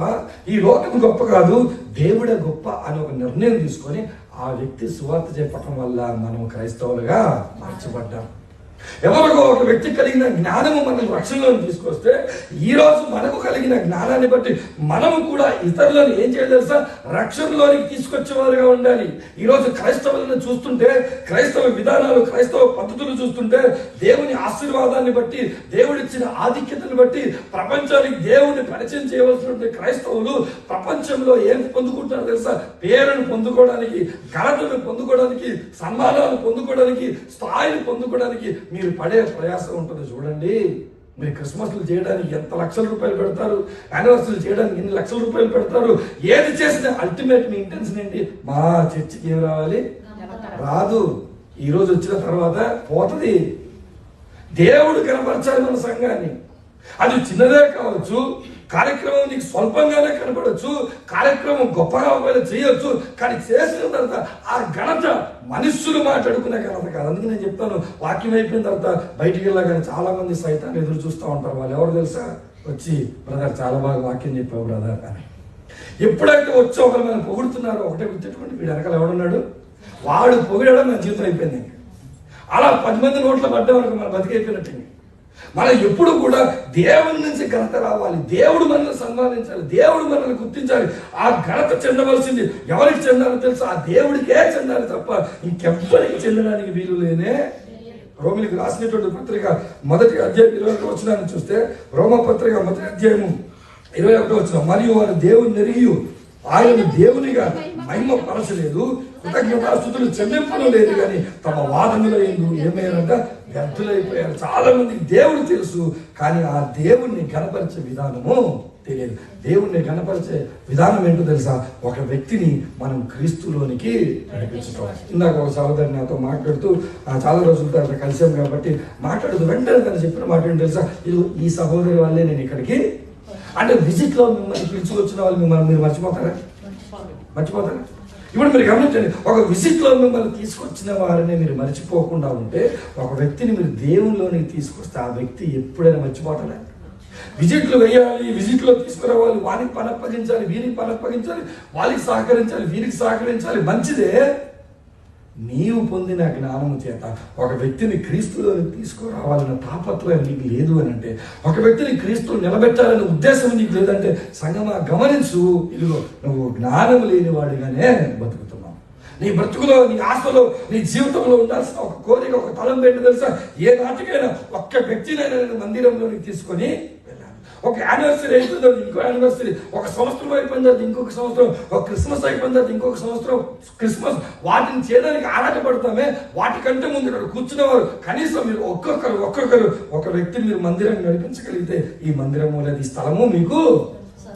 ఈ లోకం గొప్ప కాదు, దేవుడే గొప్ప అని ఒక నిర్ణయం తీసుకొని ఆ వ్యక్తి సువార్త చెప్పటం వల్ల మనం క్రైస్తవులుగా మార్చబడ్డాం. ఎవరికో ఒక వ్యక్తి కలిగిన జ్ఞానము మనం రక్షణలో తీసుకొస్తే ఈ రోజు మనకు కలిగిన జ్ఞానాన్ని బట్టి మనము కూడా ఇతరులను ఏం చేయాలి తెలుసా? రక్షణలోనికి తీసుకొచ్చేవారుగా ఉండాలి. ఈరోజు క్రైస్తవులను చూస్తుంటే, క్రైస్తవ విధానాలు, క్రైస్తవ పద్ధతులు చూస్తుంటే, దేవుని ఆశీర్వాదాన్ని బట్టి, దేవుడిచ్చిన ఆధిక్యతను బట్టి ప్రపంచానికి దేవుని పరిచయం చేయవలసినటువంటి క్రైస్తవులు ప్రపంచంలో ఏం పొందుకుంటున్నారు తెలుసా? పేరును పొందుకోవడానికి, ఘనతను పొందుకోవడానికి, సన్మానాలు పొందుకోవడానికి, స్థాయిని పొందుకోవడానికి మీరు పడే ప్రయాసం ఉంటుంది. చూడండి, మీరు క్రిస్మస్లు చేయడానికి ఎంత లక్షల రూపాయలు పెడతారు, యానివర్సరీలు చేయడానికి ఎన్ని లక్షల రూపాయలు పెడతారు. ఏది చేసినా అల్టిమేట్ మీ ఇంటెన్షన్ ఏంటి? మా చర్చికి ఏం రావాలి? రాదు. ఈ రోజు వచ్చిన తర్వాత పోతుంది. దేవుడు కనపరచాలి మన సంఘాన్ని. అది చిన్నదే కావచ్చు, కార్యక్రమం నీకు స్వల్పంగానే కనపడవచ్చు, కార్యక్రమం గొప్పగా ఒకవేళ చేయొచ్చు, కానీ చేసిన తర్వాత ఆ ఘనత మనుష్యులు మాట్లాడుకునే ఘనత కాదు. అందుకే నేను చెప్తాను, వాక్యం అయిపోయిన తర్వాత బయటికి వెళ్ళగానే చాలా మంది సైతాన్ని ఎదురు చూస్తూ ఉంటారు. వాళ్ళు ఎవరు తెలుసా? వచ్చి బ్రదర్ చాలా బాగా వాక్యం చెప్పావు బ్రదర్ అని. ఎప్పుడైతే వచ్చి ఒకరు మనం పొగుడుతున్నారో ఒకటే గుర్తెట్టుకోండి, వీడు వెనకాల ఎవడున్నాడు? వాడు పొగిడడం మన జీవితం అయిపోయింది. అలా 10 మంది నోట్లో పడ్డ వరకు మన బతికైపోయినట్టు. మనం ఎప్పుడు కూడా దేవుని నుంచి ఘనత రావాలి, దేవుడు మనల్ని సన్మానించాలి, దేవుడు మనల్ని గుర్తించాలి. ఆ ఘనత చెందవలసింది ఎవరికి చెందాలో తెలుసు? ఆ దేవుడికే చెందాలి తప్ప ఇంకెవ్వరికి చెందడానికి వీలు లేనే. రోమిలికి రాసినటువంటి పత్రిక 1వ అధ్యాయం 21వ వచనాన్ని చూస్తే, రోమపత్రిక 1వ అధ్యాయం 21వ వచనం, మరియు వారు దేవుని ఎరిగి ఆయన దేవునిగా మహిమ పరచలేదు, కృతజ్ఞతాస్తుతులు చెల్లింపులు లేదు, కానీ తమ వాదనలో ఏమయ్యారంట? వ్యర్థులైపోయారు. చాలా మందికి దేవుడు తెలుసు, కానీ ఆ దేవుణ్ణి గణపరిచే విధానము తెలియదు. దేవుణ్ణి గణపరిచే విధానం ఏంటో తెలుసా? ఒక వ్యక్తిని మనం క్రీస్తులోనికి నడిపించడం. ఇందాక ఒక సహోదరి నాతో మాట్లాడుతూ, చాలా రోజుల తర్వాత కలిసాం కాబట్టి మాట్లాడుతూ వెంటనే తను చెప్పిన మాట ఏంటో తెలుసా? ఇది ఈ సహోదరి వల్లే నేను ఇక్కడికి, అంటే విజిట్లో మిమ్మల్ని పిలుచుకొచ్చిన వాళ్ళు మిమ్మల్ని మీరు మర్చిపోతారా? ఇప్పుడు మీరు గమనించండి, ఒక విజిట్లో మిమ్మల్ని తీసుకొచ్చిన వారిని మీరు మర్చిపోకుండా ఉంటే, ఒక వ్యక్తిని మీరు దేవునిలోనికి తీసుకొస్తే ఆ వ్యక్తి ఎప్పుడైనా మర్చిపోతాడా? విజిట్లు వేయాలి, విజిట్లో తీసుకురావాలి, వారికి పని అప్పగించాలి, వీరికి పని అప్పగించాలి, వాళ్ళకి సహకరించాలి, వీరికి సహకరించాలి, మంచిదే. నీవు పొందిన జ్ఞానము చేత ఒక వ్యక్తిని క్రీస్తులోకి తీసుకురావాలన్న తాపత్రయం నీకు లేదు అని అంటే, ఒక వ్యక్తిని క్రీస్తులు నిలబెట్టాలనే ఉద్దేశం నీకు లేదంటే, సంగమా గమనించు, ఇదిగో నువ్వు జ్ఞానం లేని వాడిగానే బతుకుతున్నావు. నీ బ్రతుకులో, నీ ఆశలో, నీ జీవితంలో ఉండాల్సిన ఒక కోరిక, ఒక తలం ఏంటో తెలుసా? ఏ నాటికైనా ఒక్క వ్యక్తినైనా నేను మందిరంలోనికి తీసుకొని వెళ్ళాను. ఒక యానివర్సరీ అయిపోయిన తర్వాత ఇంకో యానివర్సరీ, ఒక సంవత్సరం అయిపోయిన తర్వాత ఇంకొక సంవత్సరం, ఒక క్రిస్మస్ అయిపోయిన తర్వాత ఇంకొక సంవత్సరం క్రిస్మస్, వాటిని చేయడానికి ఆరాటపడతామే. వాటికంటే ముందు ఇక్కడ కూర్చునేవారు కనీసం మీరు ఒక్కొక్కరు ఒక వ్యక్తిని మీరు మందిరాన్ని నడిపించగలిగితే ఈ మందిరము లేదా ఈ స్థలము మీకు.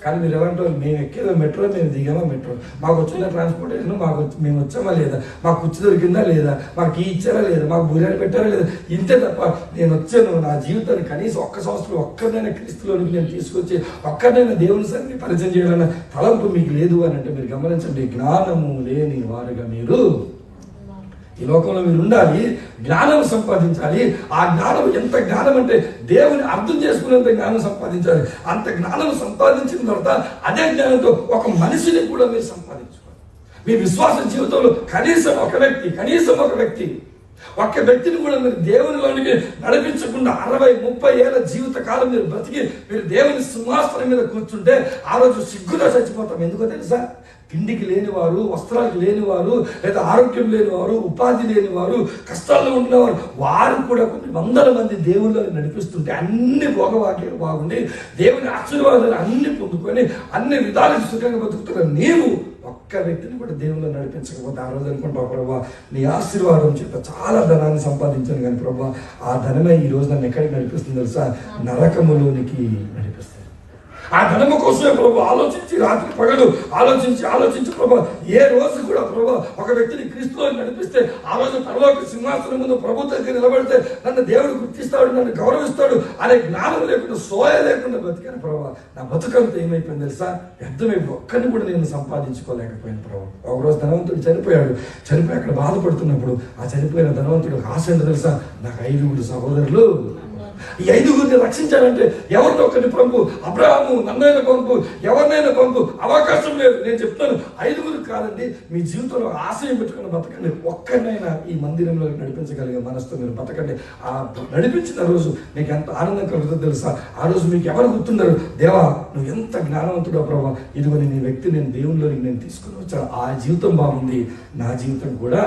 కానీ మీరు ఏమంటారు? మేము ఎక్కేదో మెట్రో, మేము దిగామా మెట్రో, మాకు వచ్చిన ట్రాన్స్పోర్టేషన్, మేము వచ్చామా లేదా, మాకు కుర్చీ దొరికిందా లేదా, మాకు టీ ఇచ్చారా లేదా, మాకు బిర్యానీ పెట్టారా లేదా, ఇంతే తప్ప నేను వచ్చాను నా జీవితాన్ని కనీసం ఒక్క సంవత్సరం ఒక్కరినైనా క్రీస్తులోనికి నేను తీసుకొచ్చి ఒక్కరినైనా దేవుని సన్ని పరిచయం చేయాలన్న తలంపు మీకు లేదు అని అంటే, మీరు గమనించండి, జ్ఞానము లేని వారుగా మీరు ఈ లోకంలో మీరు ఉండాలి, జ్ఞానం సంపాదించాలి. ఆ జ్ఞానం ఎంత జ్ఞానం అంటే దేవుని అర్థం చేసుకునేంత జ్ఞానం సంపాదించాలి. అంత జ్ఞానం సంపాదించిన తర్వాత అదే జ్ఞానంతో ఒక మనిషిని కూడా మీరు సంపాదించుకోవాలి. మీ విశ్వాస జీవితంలో కనీసం ఒక వ్యక్తి ఒక్క వ్యక్తిని కూడా మీరు దేవునిలోనికి నడిపించకుండా 60-30 ఏళ్ళ జీవిత కాలం మీరు బ్రతికి మీరు దేవుని సింహాసనం మీద కూర్చుంటే ఆ రోజు సిగ్గుగా చచ్చిపోతాం. ఎందుకో తెలుసా? తిండికి లేనివారు, వస్త్రాలకు లేనివారు, లేదా ఆరోగ్యం లేనివారు, ఉపాధి లేనివారు, కష్టాల్లో ఉంటున్నవారు, వారు కూడా కొన్ని వందల మంది దేవుళ్ళు నడిపిస్తుంటే అన్ని భోగవాక్యాలు బాగుండి దేవుని ఆశీర్వాదాలు అన్ని పొందుకొని అన్ని విధాలకు సుఖంగా బతుకుతున్న నీవు ఒక్క వ్యక్తిని కూడా దేవుళ్ళు నడిపించకపోతే ఆ రోజు అనుకుంటావు, ప్రభా నీ ఆశీర్వాదం చేత చాలా ధనాన్ని సంపాదించాను, కానీ ప్రభా ఆ ధనమే ఈ రోజు నన్ను ఎక్కడికి నడిపిస్తుంది తెలుసా? నరకములోనికి నడిపిస్తుంది. ఆ ధనము కోసమే ప్రభు ఆలోచించి రాత్రి పగలు ఆలోచించి ప్రభు ఏ రోజు కూడా ప్రభు ఒక వ్యక్తిని క్రీస్తులో నడిపిస్తే ఆ రోజు పరలోక సింహాసనం ముందు ప్రభు దగ్గర నిలబడితే నన్ను దేవుడు గుర్తిస్తాడు, నన్ను గౌరవిస్తాడు అనే జ్ఞానం లేకుండా సోయ లేకుండా బతికాను ప్రభు. నా బతుకంతా ఏమైపోయింది తెలుసా? వ్యర్థమైపోయి ఒక్కరిని కూడా నేను సంపాదించుకోలేకపోయాను ప్రభు. ఒకరోజు ధనవంతుడు చనిపోయి అక్కడ బాధపడుతున్నప్పుడు ఆ చనిపోయిన ధనవంతుడు ఆశ ఏంటో తెలుసా? నాకు 5 సహోదరులు, ఈ 5 రక్షించాలంటే ఎవరితో ఒకరిని పంపు, అబ్రహాము నన్నైనా పంపు, ఎవరినైనా పంపు, అవకాశం లేదు. నేను చెప్తాను 5 కాదండి, మీ జీవితంలో ఆశయం పెట్టుకుని బతకండి. ఒక్కరినైనా ఈ మందిరంలో నడిపించగలిగే మనసుతో మీరు బతకండి. ఆ నడిపించిన రోజు మీకు ఎంత ఆనందం కలుగుతుందో తెలుసా? ఆ రోజు మీకు ఎవరు గుర్తున్నారు? దేవా నువ్వు ఎంత జ్ఞానవంతుడో ప్రభా, ఇదిగోని నీ వ్యక్తి నేను దేవునిలోకి నేను తీసుకుని వచ్చాను, ఆ జీవితం బాగుంది, నా జీవితం కూడా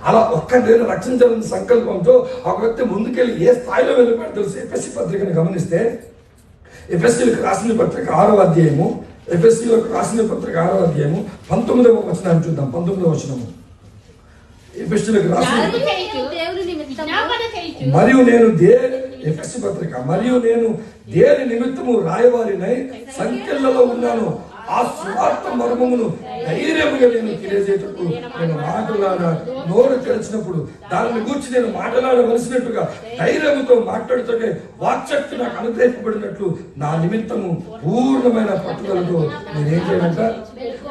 అలా ఒక్కరినైనా రక్షించాలని సంకల్పంతో ఒక వ్యక్తి ముందుకెళ్ళి ఏ స్థాయిలో వెళ్ళిపోయాడు తెలుసు? ఎఫెసీ పత్రికను గమనిస్తే ఎఫెసీలకు రాసిన పత్రిక 6వ అధ్యాయము, ఎఫెసీలకు రాసిన పత్రిక 6వ అధ్యాయము 19వ వచనాన్ని చూద్దాం. 19వ వచనము ఎఫెసీలకు రాసిన మరియు నేను ఎఫెసీ పత్రిక మరియు నేను దేని నిమిత్తము రాయవారినై సంఖ్యలలో ఉన్నాను, ఆ సువార్త మర్మమును ధైర్యముగా నేను తెలియజేటప్పుడు నేను నోరు తెరిచినప్పుడు దానిని గురించి నేను మాట్లాడవలసినట్టుగా ధైర్యంతో మాట్లాడుతుంటే వాక్శక్తి నాకు అనుగ్రహింపబడినట్లు నా నిమిత్తము పూర్ణమైన పట్టుదలతో నేనేం చేయాలంట?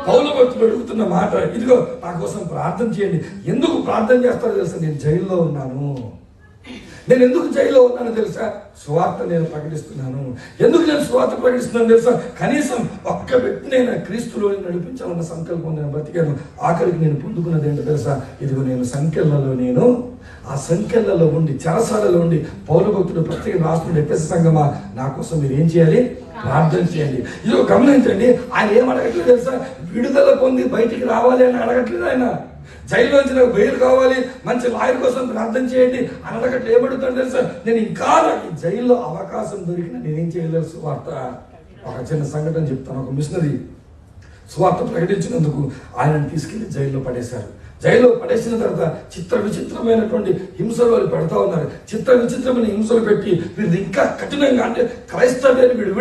పౌలు భక్తులు అడుగుతున్న మాట, ఇదిగో నా కోసం ప్రార్థన చేయండి. ఎందుకు ప్రార్థన చేస్తారో తెలుసా? నేను జైల్లో ఉన్నాను. నేను ఎందుకు జైల్లో ఉన్నానో తెలుసా? సువార్త నేను ప్రకటిస్తున్నాను. ఎందుకు నేను సువార్త ప్రకటిస్తున్నాను తెలుసా? కనీసం ఒక్క వ్యక్తినైనా క్రీస్తులో నడిపించాలన్న సంకల్పం నేను బ్రతికాను. ఆఖరికి నేను పొందుకున్నది ఏంటో తెలుసా? ఇదిగో నేను సంఖ్యలలో ఆ సంఖ్యలలో ఉండి చెరసాలలో ఉండి పౌలు భక్తుడు ప్రత్యేక రాష్ట్రుడు ఎఫెసీ సంఘమా నా కోసం మీరు ఏం చేయాలి? ప్రార్థన చేయండి. ఇదిగో గమనించండి, ఆయన ఏం అడగట్లేదు తెలుసా? విడుదల పొంది బయటికి రావాలి అని అడగట్లేదు. ఆయన జైల్లోంచి నాకు బెయిల్ కావాలి, మంచి లాయర్ కోసం ప్రార్థన చేయండి అని అడగట్టు. ఏమడుగుతాడు తెలుసా? నేను ఇంకా నాకు జైల్లో అవకాశం దొరికిన నేనేం చేయలేదు? సువార్త. ఒక చిన్న సంఘటన చెప్తాను. ఒక మిషనరీ సువార్త ప్రకటించినందుకు ఆయనను తీసుకెళ్లి జైల్లో పడేశారు. జైల్లో పడేసిన తర్వాత చిత్ర విచిత్రమైనటువంటి హింసలు వాళ్ళు పెడతా ఉన్నారు. చిత్ర విచిత్రమైన హింసలు పెట్టి వీళ్ళు ఇంకా కఠినంగా, అంటే క్రైస్తవ్యాన్ని వీడు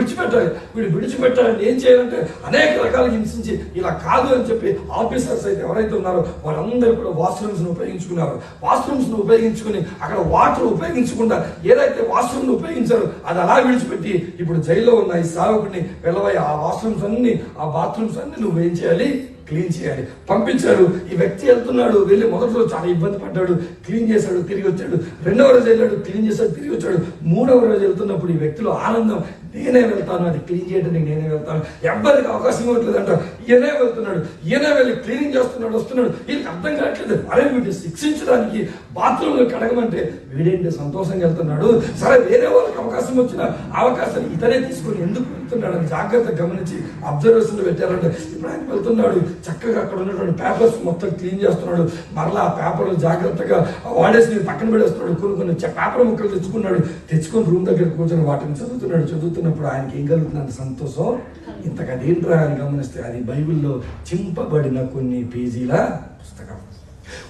విడిచిపెట్టాలని ఏం చేయాలంటే అనేక రకాలుగా హింసించి ఇలా కాదు అని చెప్పి ఆఫీసర్స్ అయితే ఎవరైతే ఉన్నారో వాళ్ళందరూ కూడా వాష్రూమ్స్ను ఉపయోగించుకున్నారు. వాష్రూమ్స్ను ఉపయోగించుకుని అక్కడ వాటర్ ఉపయోగించకుండా ఏదైతే వాష్రూమ్ను ఉపయోగించారో అది అలా విడిచిపెట్టి ఇప్పుడు జైల్లో ఉన్న ఈ సేవకుడిని వెళ్ళబోయి ఆ వాష్రూమ్స్ అన్ని, ఆ బాత్రూమ్స్ అన్ని నువ్వు ఏం చేయాలి? క్లీన్ చేయాలి. పంపించారు. ఈ వ్యక్తి వెళ్తున్నాడు, వెళ్ళి మొదటి రోజు చాలా ఇబ్బంది పడ్డాడు, క్లీన్ చేశాడు, తిరిగి వచ్చాడు. 2వ రోజు వెళ్ళాడు, క్లీన్ చేశాడు, తిరిగి వచ్చాడు. 3వ రోజు వెళ్తున్నప్పుడు ఈ వ్యక్తిలో ఆనందం, నేనే వెళ్తాను, అది క్లీన్ చేయడానికి నేనే వెళ్తాను, ఎవ్వరికి అవకాశం ఇవ్వట్లేదు అంట. ఈయనే వెళ్తున్నాడు, ఈయనే వెళ్ళి క్లీనింగ్ చేస్తున్నాడు, వస్తున్నాడు. వీళ్ళకి అర్థం కావట్లేదు. అరే వీటిని శిక్షించడానికి బాత్రూంలో కడగమంటే వీడేంటి సంతోషంగా వెళ్తున్నాడు. సరే వేరే వాళ్ళకి అవకాశం వచ్చిన అవకాశాన్ని ఇతనే తీసుకొని ఎందుకు వెళ్తున్నాడు అని జాగ్రత్తగా గమనించి అబ్జర్వేషన్లో పెట్టారంటే ఇప్పుడు ఆయన వెళ్తున్నాడు, చక్కగా అక్కడ ఉన్నటువంటి పేపర్స్ మొత్తం క్లీన్ చేస్తున్నాడు. మరలా ఆ పేపర్లు జాగ్రత్తగా వాడేసి పక్కన పెడేస్తున్నాడు. కొన్ని పేపర్ ముక్కలు తెచ్చుకొని రూమ్ దగ్గర కూర్చొని వాటిని చదువుతున్నప్పుడు ఆయనకి ఏం కలుగుతుంది? సంతోషం. ఇంతగా ఏంట్రా అని గమనిస్తే అది బైబిల్లో చింపబడిన కొన్ని పేజీల పుస్తకం.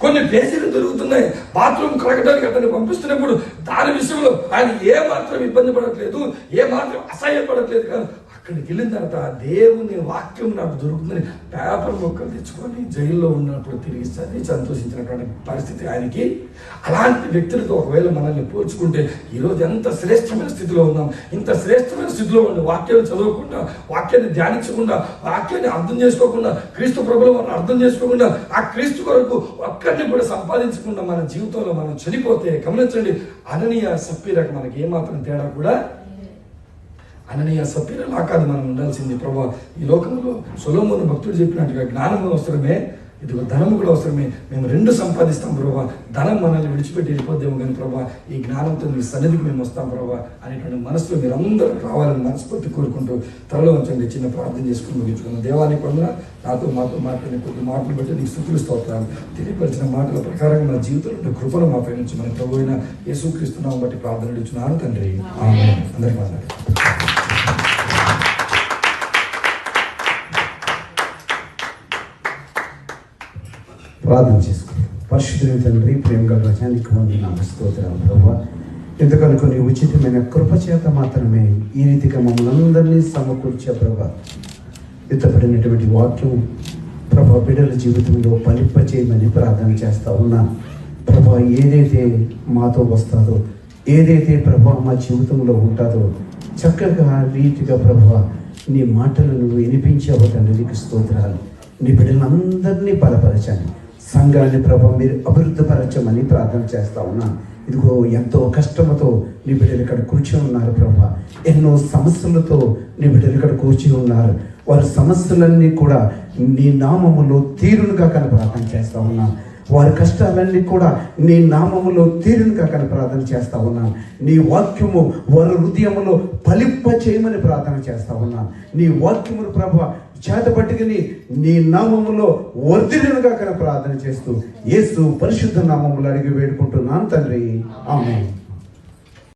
కొన్ని పేజీలు దొరుకుతున్నాయి. బాత్రూమ్ కడగడానికి అతన్ని పంపిస్తున్నప్పుడు దాని విషయంలో ఆయన ఏ మాత్రం ఇబ్బంది పడట్లేదు, ఏ మాత్రం అసహ్యపడట్లేదు. కానీ అక్కడికి వెళ్ళిన తర్వాత దేవుని వాక్యం నాకు దొరుకుతుందని పేపర్ మొక్కలు తెచ్చుకొని జైల్లో ఉన్నప్పుడు తిరిగి చదివి సంతోషించినటువంటి పరిస్థితి ఆయనకి. అలాంటి వ్యక్తులతో ఒకవేళ మనల్ని పోల్చుకుంటే ఈరోజు ఎంత శ్రేష్టమైన స్థితిలో ఉన్నాం. ఇంత శ్రేష్టమైన స్థితిలో ఉండి వాక్యాన్ని చదవకుండా, వాక్యాన్ని ధ్యానించకుండా, వాక్యాన్ని అర్థం చేసుకోకుండా, క్రీస్తు ప్రభువును మనం అర్థం చేసుకోకుండా, ఆ క్రీస్తు కొరకు ఒక్కరిని కూడా సంపాదించకుండా మన జీవితంలో మనం చనిపోతే గమనించండి, అననీయ సప్పీరకు మనకి ఏమాత్రం తేడా కూడా. అననీయ సప్పీరలా కాదు మనం ఉండాల్సింది. ప్రభా ఈ లోకంలో సొలొమోను భక్తుడు చెప్పినట్టుగా జ్ఞానం అవసరమే, ఇదిగో ధనము కూడా అవసరమే, మేము 2 సంపాదిస్తాం ప్రభా, ధనం మనల్ని విడిచిపెట్టి వెళ్ళిపోద్దేమో కానీ ప్రభా ఈ జ్ఞానంతో మీ సన్నిధికి మేము వస్తాం ప్రభా అనేటువంటి మనసులో మీరు అందరూ రావాలని మనస్ఫూర్తి కోరుకుంటూ త్వరలో ఉంచండి. చిన్న ప్రార్థన చేసుకుని ముగించుకున్నాం. దేవానికి వందన, మాతో మాట్లాడిన కొద్ది మాటలు బట్టి నీకు స్తుతులు స్తోత్రాలు. తెలియపరిచిన మాటల ప్రకారం మన జీవితంలో కృపను మాపై నుంచి మన ప్రభు అయిన యేసుక్రీస్తు నామమున బట్టి ప్రార్థన ఇచ్చున్నాను తండ్రి, ఆమేన్. అందరికీ వందనాలు. ప్రార్థన చేసుకుంటాం. పరిశుద్ధుని తండ్రి, ప్రేమ గల రజానికి వందనాలు, స్తోత్రాలు ప్రభువా. ఎందుకనుకో నీ ఉచితమైన కృపచేత మాత్రమే ఈ రీతిగా మమ్మల్ని అందరినీ సమకూర్చే ప్రభా. ఎత్తపడినటువంటి వాక్యం ప్రభా బిడ్డల జీవితంలో ఫలింప చేయమని ప్రార్థన చేస్తా ఉన్నాను ప్రభా. ఏదైతే మాతో వస్తుందో, ఏదైతే ప్రభా మా జీవితంలో ఉంటుందో చక్కగా రీతిగా ప్రభా నీ మాటలను వినిపించావు తండ్రి, నీకు స్తోత్రాలు. నీ బిడ్డలందరినీ బలపరచండి, సంఘాన్ని ప్రభా మీరు అభివృద్ధిపరచమని ప్రార్థన చేస్తా ఉన్నాను. ఇదిగో ఎంతో కష్టంతో నీ బిడ్డలు ఇక్కడ కూర్చొని ఉన్నారు ప్రభా. ఎన్నో సమస్యలతో నీ బిడ్డలు ఇక్కడ కూర్చొని ఉన్నారు. వారి సమస్యలన్నీ కూడా నీ నామములో తీరునుగా కానీ ప్రార్థన చేస్తా ఉన్నాను. వారి కష్టాలన్నీ కూడా నీ నామములో తీరునుగా కానీ ప్రార్థన చేస్తా ఉన్నాను. నీ వాక్యము వారి హృదయములో ఫలింప చేయమని ప్రార్థన చేస్తా ఉన్నాను. నీ వాక్యమును ప్రభా చేతపట్టుకుని నీ నామములో వర్ధిల్లునుగా కానీ ప్రార్థన చేస్తూ యేసు పరిశుద్ధ నామములో అడిగి వేడుకుంటున్నాను తండ్రి, ఆమేన్.